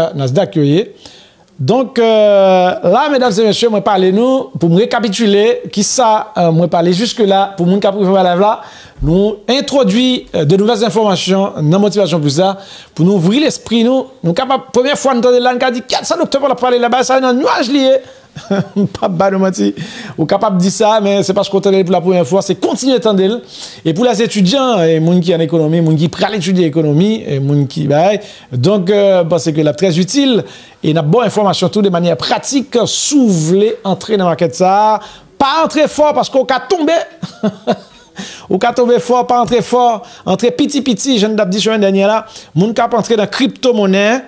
donc, là, mesdames et messieurs, moi parler nous, pour me récapituler, qui ça, moi parler jusque-là, pour mon cap là, nous introduit de nouvelles informations dans Motivation Plus ça, pour nous ouvrir l'esprit, nous capables, première fois, nous entendons là, nous avons dit, 400 docteurs pour parler là-bas, ça, dans nuage lié. Pas bas de mentir. Ou capable de dire ça, mais c'est parce qu'on entend pour la première fois, c'est continuer d'entendre. Et pour les étudiants, et les gens qui en économie, les gens qui prennent l'étudier économie, et les gens qui donc, parce que c'est très utile, et n'a bonne information tout de manière pratique, souffler, entrer dans la market ça, pas entrer fort parce qu'on va tomber. Ou ka tomber fort, pas entrer fort, entrer petit, je ne l'ai dit la semaine dernière là, moun ka entrer dans crypto-monnaie,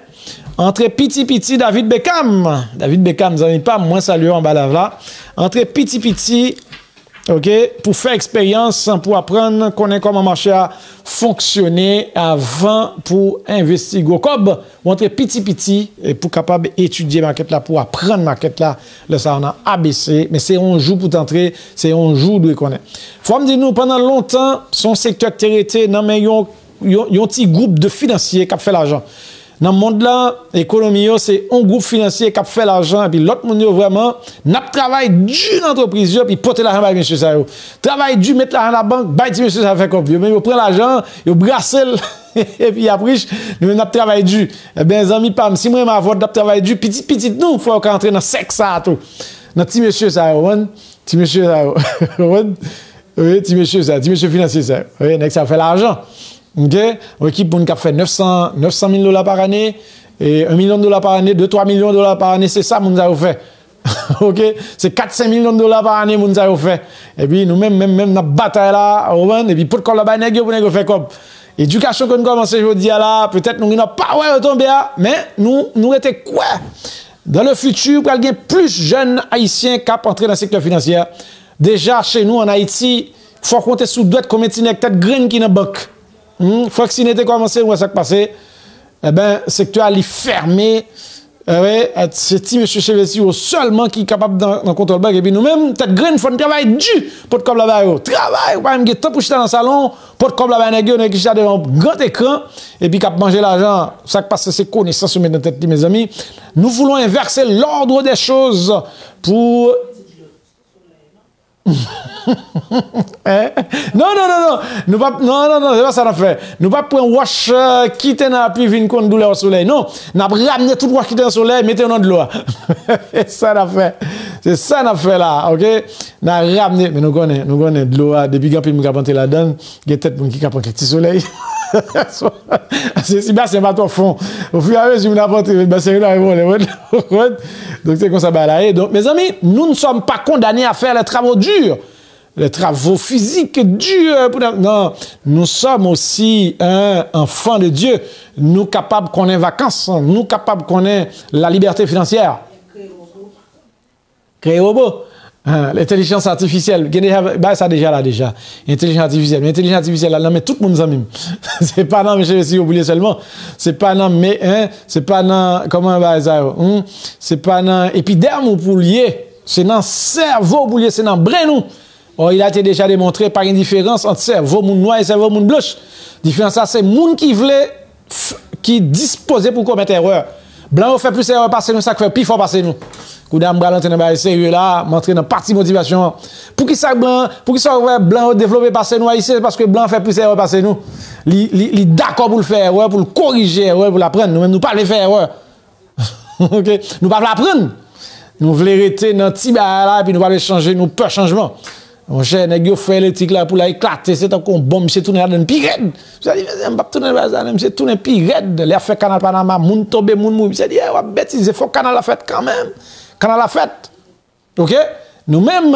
entrer petit, David Beckham, vous n'avez pas, moins salué en bas là, entrer petit, ok, pour faire expérience, pour apprendre, connaître comment marché a fonctionner avant pour investir gros cob, ou entrer petit, et pour capable étudier market là, pour apprendre market là, là ça on a ABC, mais c'est un jour pour t'entrer, c'est un jour de connaître. Faut me dire nous, pendant longtemps, son secteur traité, non mais yon petit groupe de financiers qui a fait l'argent. Dans le monde là, l'économie, c'est un groupe financier qui a fait l'argent, et puis l'autre monde, vraiment, n'a pas travaillé dur dans l'entreprise, puis porter l'argent par monsieur ça. Travail dur, mettre l'argent à la banque, bah, monsieur ça fait comme mais vous prenez l'argent, vous brassez, et puis après, nous avons travaillé dur. Eh bien, les amis, si moi, ma voix, travail dur, petit, nous, il faut entrer dans le sexe, ça, tout. Dans petit monsieur ça, petit monsieur ça, oui, petit monsieur ça, petit monsieur financier ça. Oui, ça fait l'argent. OK? Une équipe pour nous fait 900 000 dollars par année, et 1 million de dollars par année, 2-3 millions de dollars par année, c'est ça, nous avons fait. OK? C'est 4-5 millions de dollars par année, nous avons fait. Et puis, nous-mêmes, même notre bataille là, et puis, pour qu'on la bagne, pour nous faire comme. Éducation que nous commençons aujourd'hui là, peut-être nous n'avons pas retomber, mais nous étions quoi? Dans le futur, pour qu'il y ait plus jeunes haïtiens qui entrent dans le secteur financier. Déjà, chez nous, en Haïti, il faut compter sur d'autres combien de tête graines qui dans la banque. Faut que si n'était commencé, où ça passé, eh ben, secteur ali fermé, c'est petit monsieur Chevesi seulement qui est capable de contrôle banque, et puis nous-mêmes, tête graine, faut travailler dur pour te comme la baille. Travail, pas même temps pour jeter dans le salon, pour te comme la baille, on est qui devant un grand écran, et puis cap manger l'argent, ça qui passe, c'est connaissance dans tête, mes amis. Nous voulons inverser l'ordre des choses pour non, nous pas, non, c'est pas ça qu'on fait. Nous pas prendre wash quitter dans puis venir contre douleur au soleil. Non, n'a ramener tout wash quitter dans le soleil, mettez dans de l'eau. C'est ça qu'on fait. C'est ça qu'on fait là, OK? N'a ramené, mais nous connaissons de l'eau depuis quand puis nous capter la donne, il y a peut-être qui capte le petit soleil. C'est bien, c'est pas ton fond. Au fur et à mesure, nous apportons, ben c'est là, donc c'est comme ça, là. Donc, mes amis, nous ne sommes pas condamnés à faire les travaux durs, les travaux physiques durs. Non, nous sommes aussi un enfant de Dieu. Nous capables qu'on ait vacances, nous capables qu'on ait la liberté financière. Créer robot. L'intelligence artificielle, bah ça déjà là déjà. L'intelligence artificielle là, non mais tout le monde aime. C'est pas non mais je vais oublier seulement. C'est pas non mais c'est pas non comment bah ça. C'est pas non épiderme pour lier. C'est dans cerveau pour lier, c'est dans brain nous. Oh, il a été déjà démontré par une différence entre cerveau moun noir et cerveau moun blanche. Différence ça c'est moun qui voulait qui disposait pour commettre erreur. Blanc fait plus erreur passer nous ça fait plus fort passer nous. Koudam bral entrer dans sérieux là, montrer dans partie motivation. Pour qui ça blanc développer passer nous ici parce que blanc fait plus erreur passer nous. Li d'accord pour le faire erreur, pour le corriger erreur, pour l'apprendre. Nous même nous pas le faire erreur. OK, nous pas l'apprendre. Nous voulons arrêter dans petit là puis nous pas le changer, nous peur changement. Mon cher, nèg yo fait l'éthique là pour la éclater, c'est un bombe, c'est tourner dans pirate. Vous allez pas tourner dans c'est tourner pirate, les fait canal Panama, moun tomber moun mou, c'est dit ouais bêtise, faut canal la fête quand même. Canal la fête. OK? Nous-mêmes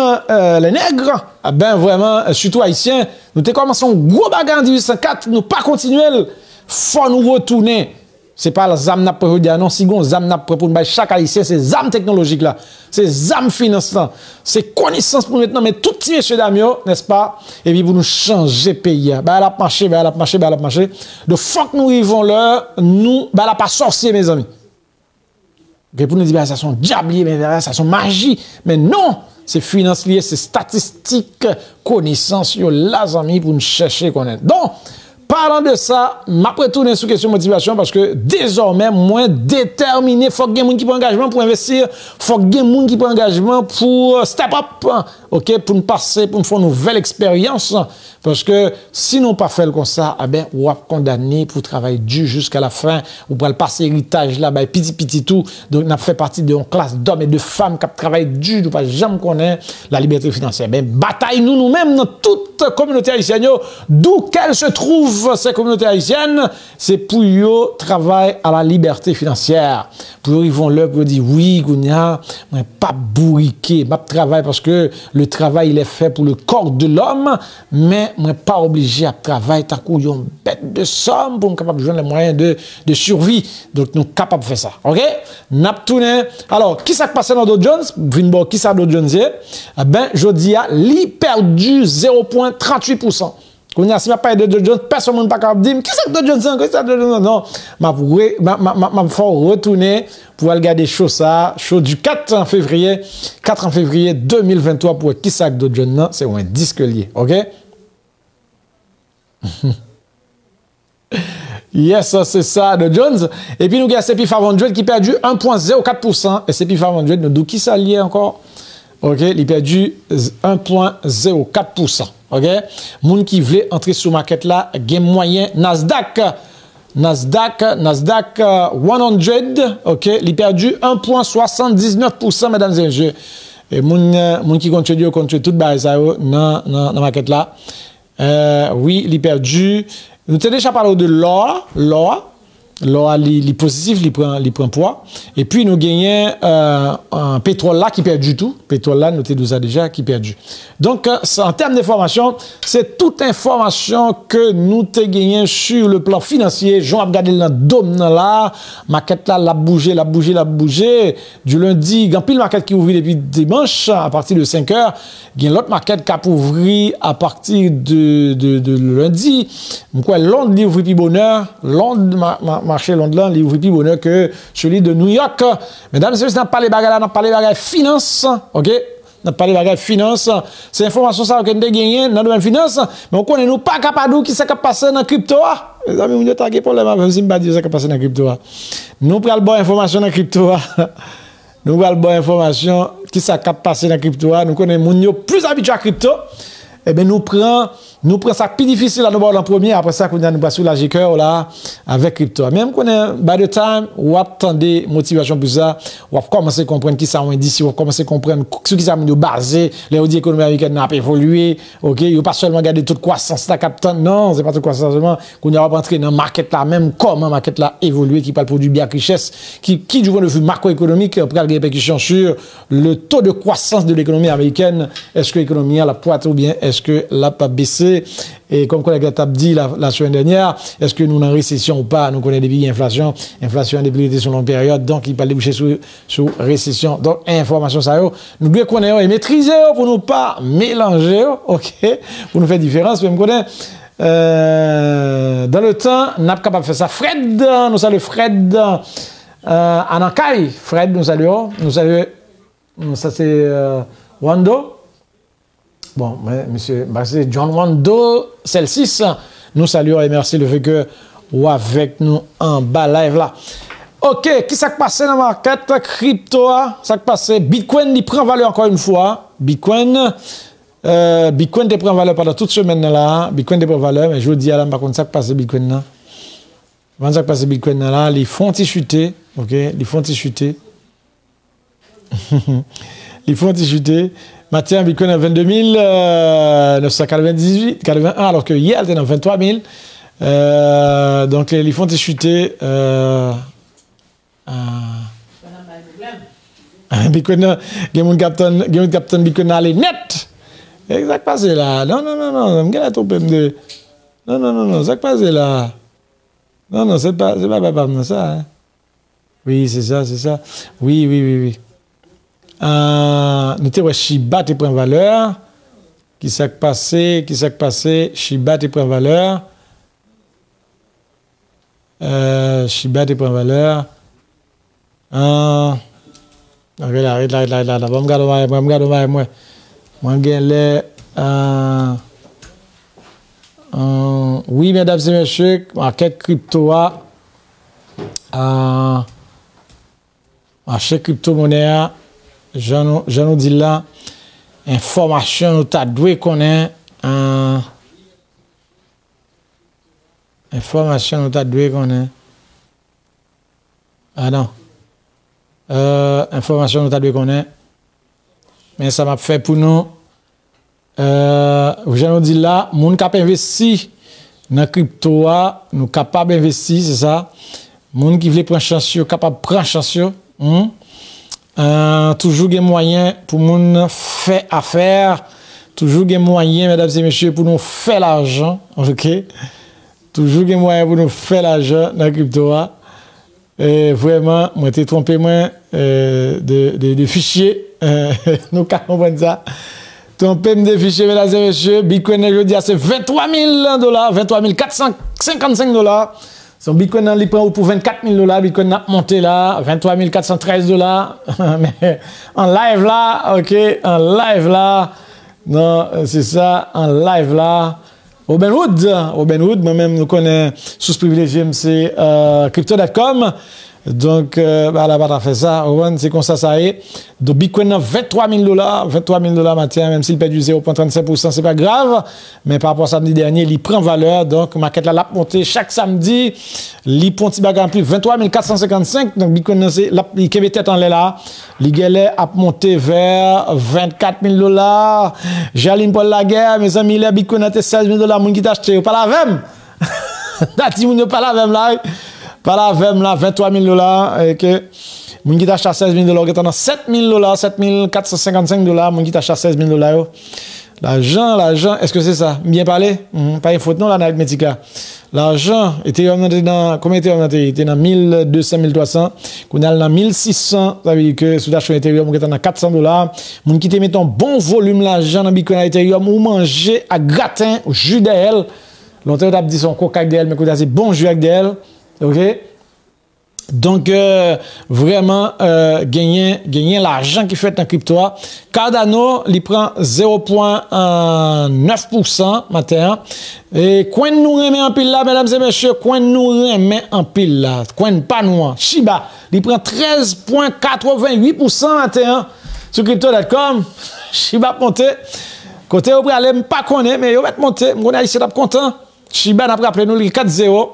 les nègres, ben vraiment surtout haïtiens, nous te commencé un gros bagarre en 1804, nous pas continuer, faut nous retourner. C'est pas la ZAM n'a pas non, si on ZAM n'a pas pour chaque haïtien, c'est ZAM technologique là, c'est ZAM finance là, c'est connaissance pour maintenant, mais tout petit monsieur Damio, n'est-ce pas? Et puis pour nous changer pays, bah elle a marché. De fois que nous arrivons là, nous, bah elle a pas sorcier mes amis. Okay, pour nous dire, bah, ça sont diabliers, mais ça sont magie, mais non, c'est financier, c'est statistique, connaissance, yo, les amis, pour nous chercher connaître. Donc, parlant de ça, m'a retourné sur question motivation parce que désormais, moins déterminé, faut qu'il y ait des gens qui prennent engagement pour investir, faut qu'il y ait des gens qui prennent engagement pour step up, OK, pour nous passer, pour nous faire une nouvelle expérience. Parce que si nous pas fait comme ça, eh ben, on va condamner pour travailler dur jusqu'à la fin, ou pour le passer héritage là, ben, petit tout. Donc, on a fait partie d'une classe d'hommes et de femmes qui travaillent dur, nous pas jamais connaître la liberté financière. Ben, bataille nous-mêmes dans toute communauté haïtienne, d'où qu'elle se trouve, ces communautés haïtiennes, c'est pour eux travailler à la liberté financière. Pour eux, ils vont leur dire, oui, Gounia, mais pas bourriquer, pas travail parce que le travail, il est fait pour le corps de l'homme, mais moi pas obligé à travailler tant qu'on une bête de somme pour nous capable de jouer les moyens de survie. Donc nous capables de faire ça. OK? N'a tourné. Alors, qui s'est passé dans Dow Jones? Vinbo, qui ça Dow Jones? Eh ben, je dis à li perdu 0,38%. Quand on a si pas de Dow Jones, personne ne peut pas dire qui c'est Dow Jones? Qui c'est Dow Jones? Non, m'a faut retourner pour regarder ça, show du 4 février 2023 pour qui c'est Dow Jones? C'est un disque lié. OK? Yes, c'est ça, de Jones. Et puis nous avons S&P 500 qui perdu 1,04%. S&P 500, nous disons qui ça lié encore? OK, il a perdu 1,04%. OK? Moun qui voulait entrer sur market là, gain moyen Nasdaq 100, OK, il a perdu 1,79%, mesdames et messieurs. Et moun qui continue tout bas ça dans market là. Oui, il a perdu. Nous avons déjà parlé de l'or. L'or, il est positif, il prend poids. Et puis, nous gagnons un pétrole là qui perd du tout. Pétrole là, nous avons déjà qui perdu. Donc, en termes d'information, c'est toute information que nous avons gagné sur le plan financier. Jean a regardé le dôme là. Market là, la bougé. Du lundi, il y a pile market qui ouvre depuis dimanche à partir de 5 heures. Il y a l'autre market qui a ouvert à partir de lundi. Donc, Londres livre plus bonheur. Marché Londres, il ouvre plus bonheur que celui de New York. Mesdames et messieurs, on n'a pas les bagages là, on n'a pas les bagages finance. OK? On n'a pas les bagages finance. C'est information ça que nous avons gagné dans le domaine finance. Mais on connaît nous pas capable qui s'est passé dans la crypto. Les amis, on a un problème avec ce qui s'est passé dans la crypto. Nous prenons bonne information dans la crypto. Nous prenons bonne information qui s'est passé dans la crypto. Nous connaissons les gens plus habitués à la crypto. Eh bien, nous prenons ça plus difficile à nous voir en premier, après ça, nous passons sur la G-Cœur là, avec crypto. Même qu'on est, by the time, ou attendez motivation pour ça, ou commencer à comprendre qui ça dit, ou commencer à comprendre ce qui ça nous basé, les outils économiques américaines n'a pas évolué, ok, il pas seulement garder toute croissance là, captant, non, c'est pas toute croissance seulement, qu'on y a rentré dans le market là, même comment le market là évolué, qui parle produit bien richesse, qui du point de vue macroéconomique, après la répercussion sur le taux de croissance de l'économie américaine, est-ce que l'économie a la pointe ou bien est-ce que la pas baissé? Et comme collègue a dit la semaine dernière, est-ce que nous en récession ou pas? Nous connaissons depuis l'inflation, inflation débilité sur longue période, donc il parle déboucher sur récession. Donc, information ça, nous devons connaître et maîtriser pour nous pas mélanger, ok? Pour nous faire différence, même connaître. Dans le temps, nous sommes capables de faire ça. Fred, nous saluons Fred Anakai. Fred, nous saluons. Ça c'est Wando. Bon, monsieur, c'est John Wando, celle-ci, nous saluons et merci le fait que vous avec nous en bas live là. Ok, qui s'est passé dans la market crypto? Ça passé Bitcoin, il prend valeur encore une fois. Bitcoin prend valeur pendant toute semaine là. Bitcoin prend valeur, mais je vous dis à la par contre, ça passe Bitcoin là. Quand ça passe Bitcoin là, ils font chuter, ok, ils font chuter. Ils font chuter. Matin, Bitcoin à 22 998, 81, alors que hier, elle était dans 23 000. Donc, les fonds ont chuté. Bitcoin, Captain Bitcoin allait net. Exact, passé là. Non, je vais tromper de. Non, ça passé là. Non, c'est pas ça. Hein. Oui, c'est ça. Oui. Nous avons Shiba qui prend valeur. Qui s'est passé? Shiba qui prend valeur. Shiba qui prend valeur. Arrête là. Moi. Oui, mesdames et messieurs, market crypto marché crypto-monnaie. Je nous dis là, information nous t'a doué connaître. Information nous t'a doué connaître. Ah non. Information nous t'a doué connaître. Mais ça m'a fait pour nous. Je nous dis là, moun kap investi dans crypto, nous capable d'investir, c'est ça. Moun qui veut prendre chance, capable de prendre chance. Toujours des moyens pour nous faire affaire, toujours des moyens, mesdames et messieurs, pour nous faire l'argent, ok? Toujours des moyens pour nous faire l'argent dans la crypto. Et vraiment, moi, j'ai trompé moi de fichiers, nous comprendre ça. Trompé de fichiers, mesdames et messieurs, Bitcoin, je dis, c'est 23 000 $, 23 455 $. Son Bitcoin, il prend pour 24 000 $, Bitcoin a monté là, 23 413 $. Mais en live là, ok, en live là, non, c'est ça, en live là, Robin Hood, moi-même, nous connaissons sous privilégié, c'est crypto.com. Donc, là, on a fait ça. C'est comme ça est. Donc, Bitcoin, $23 000 matin, même s'il perd du 0,35%, c'est pas grave. Mais par rapport à samedi dernier, il prend valeur. Donc, market là, l'a monté chaque samedi. Il prend petit bagage en plus, 23 455. Donc, Bitcoin, il qui tête en l'air là. Il galère à monter vers $24 000. J'aligne pour la guerre. Mes amis, les Bitcoin a $16 000. Moun qui t'a acheté, pas la même. Dati, moun pas la même là. Pas la même là, $23 000, et que, moun qui t'achète $16 000, qui est dans $7 000, $7 455, moun qui t'achète $16 000. L'argent, est-ce que c'est ça? Bien parlé? Pas une faute, non, la Mathematica. L'argent, Ethereum dans, combien Ethereum était dans 1200, 1300, qu'on a dans 1600, ça veut dire que, sous l'achat Ethereum, on est dans $400, moun qui te met un bon volume l'argent dans Bitcoin Ethereum, ou manger à gratin, au jus d'elle. Longtemps, on a dit son coca avec d'elle, mais qu'on a dit bon jus avec d'elle. OK? Donc, vraiment, gagner l'argent qui fait en crypto. Cardano, il prend 0,9% matin. Et coin nous remet en pile là, mesdames et messieurs, coin nous remet en pile là. Coin pas noir. Shiba, il prend 13,88% matin sur crypto.com. Shiba monté. Côté au aller pas connaît, mais il va monter. On a ici content. Shiba n'a pas rappelé nous 4,0.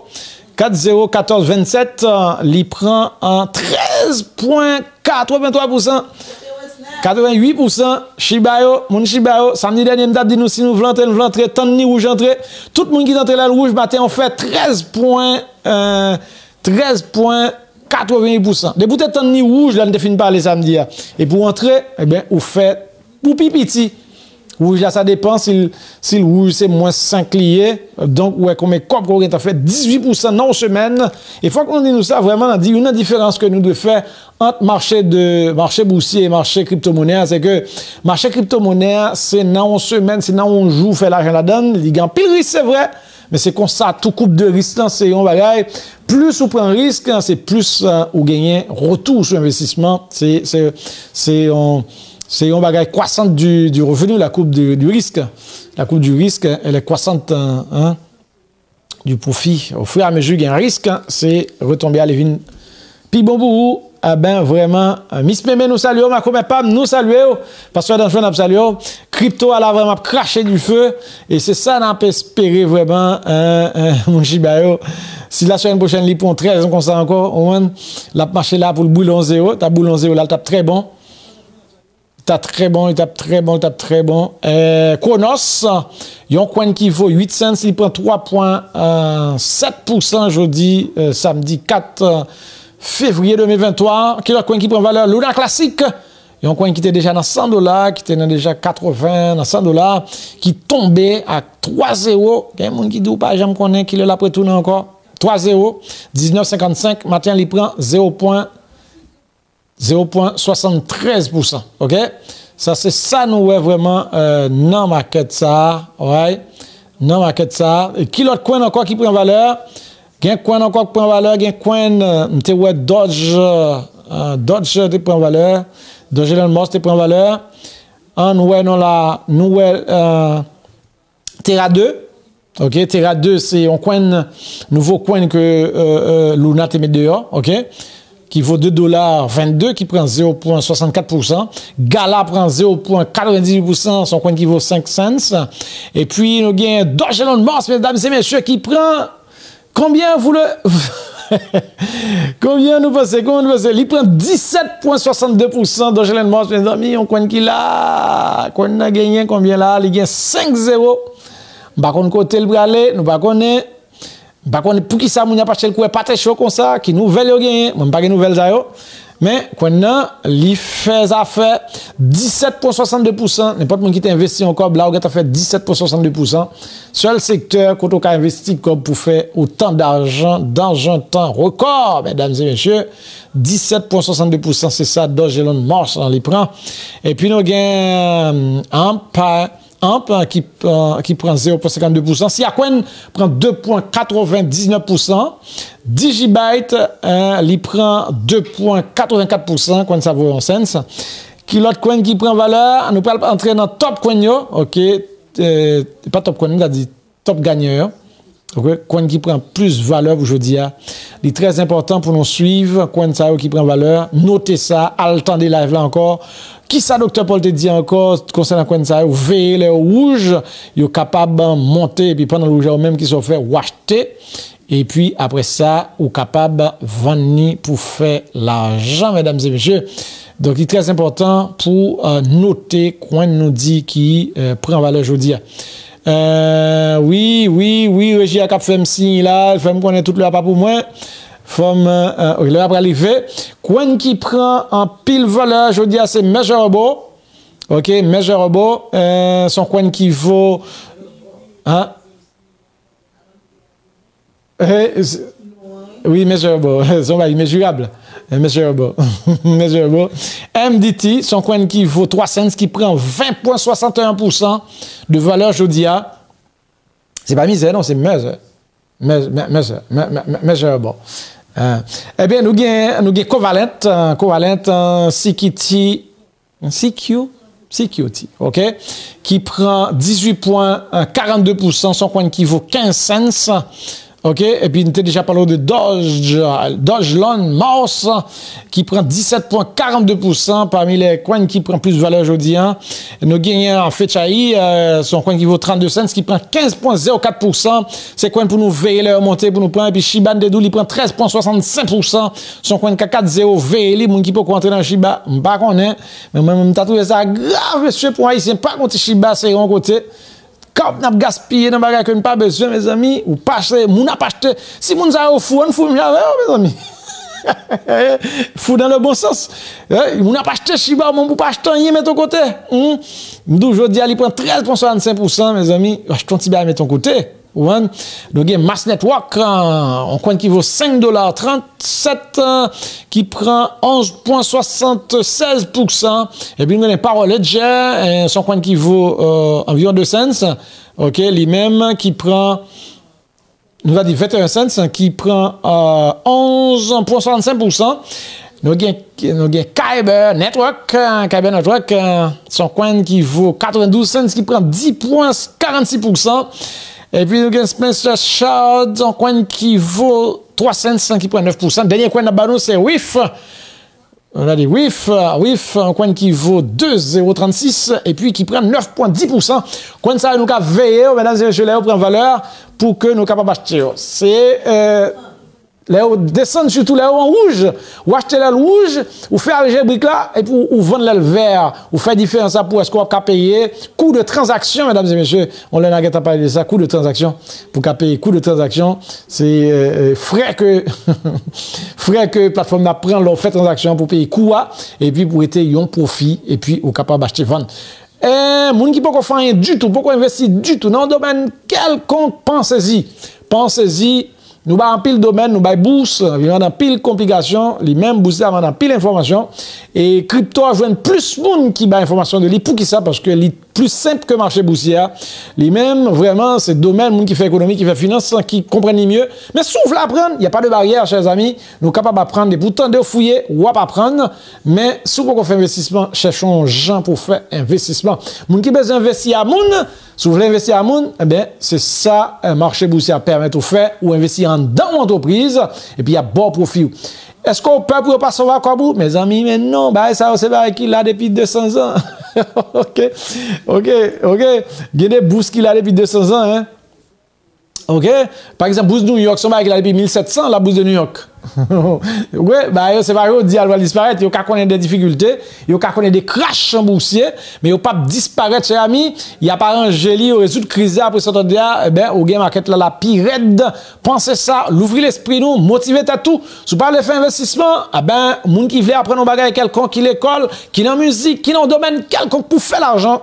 4,0, 14, 27, il prend en 13,83%. 88%. Shiba-yo, mon Shiba-yo, samedi dernier, m'dap dit nous si nous voulons entrer, tant ni rouge entrer. Tout le monde qui est entré là, le rouge, matin, on fait 13,88%. Depuis que tant ni rouge, là, on définit pas les samedis. Et pour entrer, eh bien, on fait pour pipiti. Rouge là, ça dépend si le rouge c'est moins 5 liés. Donc, ouais, comme comme on a fait 18% dans une semaine. Et faut qu'on dise nous ça, vraiment, on dit une différence que nous devons faire entre marché boursier et marché crypto-monnaie. C'est que marché crypto-monnaie, c'est dans une semaine, c'est dans un jour, fait l'argent là-dedans. Il y a un pile risque, c'est vrai. Mais c'est comme ça, tout coupe de risque, c'est un bagage. Plus on prend risque, c'est plus on gagne retour sur investissement. C'est un bagage croissant du revenu, la courbe du risque. La courbe du risque, elle est croissante du profit. Au fur et à mesure qu'il y a un risque, c'est retomber à l'évine. Puis bon pour vous, ben vraiment, Miss Mémé nous salue, ma commun Pam nous salue, parce que dans le fond, nous saluons. Crypto, elle a vraiment craché du feu, et c'est ça, on peut espérer vraiment, mon Shiba-yo. Si la semaine prochaine, il prend 13, comme ça encore, au moins, la marché là pour le boulon zéro, ta boulon zéro là, le tape très bon. Il tape très bon. Chronos, il y a un coin qui vaut 8 cents, il prend 3,7% jeudi, samedi 4 février 2023. Quel coin qui prend valeur? Luna classique. Il y a un coin qui était déjà dans $100, qui était dans déjà 80, dans $100, qui tombait à 3,0. Il y a un monde qui dit pas, j'aime connaître, qui l'a retourné encore. 3,0, 19,55. Matin, il prend 0,73%. OK? Ça, c'est ça, nous, ouais, vraiment, non, market ça. Ouais. Non, market ça. Et qui l'autre coin encore qui prend valeur? Gain coin encore qui prend valeur. Gain coin, Dodge te prend valeur. Dodge Elon Musk te prend valeur. Nous, ouais, non, la nouvelle, Terra 2. OK? Terra 2, c'est un coin, nouveau coin que Luna te met dehors. OK? Qui vaut $2,22, qui prend 0,64%. Gala prend 0,98%, son coin qui vaut 5 cents. Et puis, nous avons Dodge Elon Musk, mesdames et messieurs, qui prend, combien vous le, combien nous pensez? Il prend 17,62%. Dodge Elon Musk, mes amis, on coin qui là, qu'on a gagné combien là? Il gagne 5-0. Par contre, côté le bralé, nous pas connaître. Par contre, pour qui ça, moun a pas acheté le coup, pas très chaud comme ça, qui nouvelle yo gagné, moi pas de nouvelles ça yo. Mais, quand il fait affaire 17,62%, n'importe qui qui investi encore, là, on a fait 17,62%. Seul secteur, quand on a investi comme pour faire autant d'argent, temps record, mesdames et messieurs, 17,62%, c'est ça, Dodge Elon Musk, on les prend. Et puis, nous avons AMP qui prend 0,52%. Si Aquen prend 2,99%. Digibyte, il prend 2,84%, quand ça vaut en cents. Qui l'autre coin qui prend valeur, nous pouvons entrer dans top coin, ok, pas top coin, on a dit top gagneur. Ok, coin qui prend plus valeur aujourd'hui. Il est très important pour nous suivre. Coin ça qui prend valeur. Notez ça. Attendez live là encore. Qui ça, docteur Paul te dit encore concernant coin ça? Veillez les rouges. Ils sont capables de monter et puis pendant le rouge même qui sont fait ou acheter. Et puis après ça, ou capable de vendre pour faire l'argent, mesdames et messieurs. Donc, il est très important pour noter quoi nous dit qui prend valeur aujourd'hui. Oui, Régie a fait un signe là, fait me connaître tout le pas pour moi. Forme, il va arriver. Quoi qui prend en pile valeur aujourd'hui, c'est Measurable. Ok, Measurable, son coin qui vaut, hein? Oui, measurable. Son bail mesurable. Measurable. Measurable. MDT, son coin qui vaut 3 cents, qui prend 20,61% de valeur jodia. C'est pas misère, non, c'est measurable. Eh bien, nous avons Covalent, CQT, ok, qui prend 18,42%, son coin qui vaut 15 cents. OK, et puis nous avons déjà parlé de Dodge Lawn Mouse qui prend 17,42% parmi les coins qui prend plus de valeur aujourd'hui. Nous gagnons en Fetchaï, son coin qui vaut 32 cents qui prend 15,04%. C'est coin pour nous veiller leur montée pour nous prendre. Et puis Shiba Ndedou, il prend 13,65%. Son coin K40 veiller, les gens qui peuvent rentrer dans Shiba, je ne sais pas connaître, mais moi, je trouve ça grave, monsieur, pour haïtien, pas contre Shiba, c'est un côté. Quand on a gaspillé dans bagage que nous pas besoin, mes amis, ou pas acheter, moun a pas acheté. Si moun a au fou, on fout, mes amis. Fou dans le bon sens. Moun a pas acheté Shiba, moun pou pas acheter rien, met ton côté. Aujourd'hui, il prend 13,65%, mes amis. Achetons Tibia, met ton côté. Donc, il y a Mass Network, on coin qui vaut $5,37, qui prend 11,76%. Et puis, nous avons Power Ledger, son coin qui vaut environ 2 cents. OK, lui-même qui prend, nous avons dit 21 cents, qui prend 11,65%. Nous avons Kyber Network, son coin qui vaut 92 cents, qui prend 10,46%. Et puis, nous avons Spencer Shard, un coin qui vaut 3 cents, qui prend 9%. Dernier coin de c'est WIF. On a dit WIF, un coin qui vaut 2,036 et puis qui prend 9,10%. Coin ça, nous avons veillé, mesdames et messieurs, là, on prend valeur pour que nous capables d'acheter. C'est, là, on descend surtout là en rouge, ou acheter le rouge, ou faire le brique là, et puis ou vendre le vert, ou faire différence pour est-ce qu'on va payer coût de transaction, mesdames et messieurs. On l'a pas parlé de ça, coût de transaction. Pour payer coût de transaction, c'est frais que frais que plateforme apprend leur fait transaction pour payer coût et puis pour être un profit et puis au capable d'acheter vendre. Moun qui peut pas faire rien du tout, pourquoi investir du tout dans un domaine quelconque, pensez-y. Pensez-y. Nous avons pile domaine, nous avons bourse, nous avons pile complications, les mêmes bourses, nous avons pile information. Et crypto a joué plus de monde qui a information de lui. Pour qui ça? Parce que c'est plus simple que le marché boursier. Les mêmes, vraiment, c'est domaine, monde qui fait économie, qui fait finance, qui comprennent mieux. Mais si vous voulez apprendre, il n'y a pas de barrière, chers amis. Nous sommes capables d'apprendre, et pourtant de fouiller ou à apprendre. Mais si vous fait investissement, cherchons gens pour faire investissement. Moun qui besoin d'investir à moun, si vous voulez investir à moun, eh bien, c'est ça, un marché boursier permet de faire, ou investir dans l'entreprise, et puis il y a bon profit. Est-ce qu'on peut pas savoir quoi bout? Mes amis, mais non, bah, ça, c'est pas qu'il a depuis 200 ans. OK. Il y a des bourses qu'il a depuis 200 ans, hein. OK? Par exemple, bourse de New York, son bail qu'il a depuis 1700, la bourse de New York. Oui, bah, c'est pas dit elle va disparaître, il y a connaître des difficultés, il y a connaître des crashs boursiers, mais il n'y a pas disparaître, chers amis, il n'y a pas un génie au résoudre crise après cette année, eh ben, au game market là, la pire raide, pensez ça, l'ouvrir l'esprit nous, motiver à tout, si vous parlez de faire investissement, eh ben, moun qui veut apprendre un bagage quelconque, qui l'école, qui dans musique, qui dans domaine quelconque pour faire l'argent,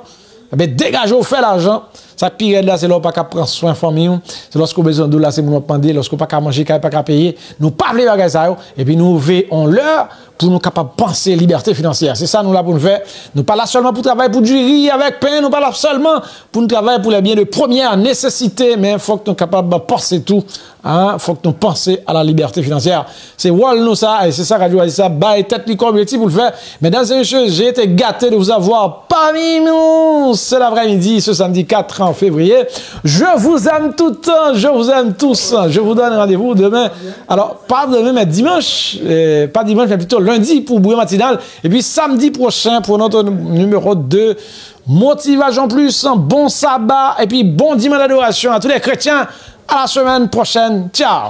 eh ben, dégagez ou faire l'argent. Ça pire là, c'est là pas qu'à prendre soin de famille, c'est lorsqu'on a besoin de là, c'est pour nous demander, lorsqu'on pas qu'à manger, pas qu'à payer, nous pas les bagages ça, et puis nous veillons l'heure pour nous capables de penser liberté financière. C'est ça nous là pour nous faire. Nous pas là seulement pour travailler pour du riz avec pain, nous pas là seulement pour nous travailler pour les biens de première nécessité, mais il faut que nous capables de penser tout. Hein, faut que nous pensions à la liberté financière. C'est Wall nous ça, et c'est ça Radio Haïti ça, bail tête li comme objectif pour le faire. Mesdames et messieurs, j'ai été gâté de vous avoir parmi nous. C'est l'après-midi, ce samedi 4 février. Je vous aime tout le temps, je vous aime tous. Je vous donne rendez-vous demain. Alors, pas demain, mais dimanche, pas dimanche, mais plutôt lundi pour Bouillon Matinal. Et puis samedi prochain pour notre numéro 2. Motivation plus, bon sabbat, et puis bon dimanche d'adoration à tous les chrétiens. À la semaine prochaine. Ciao.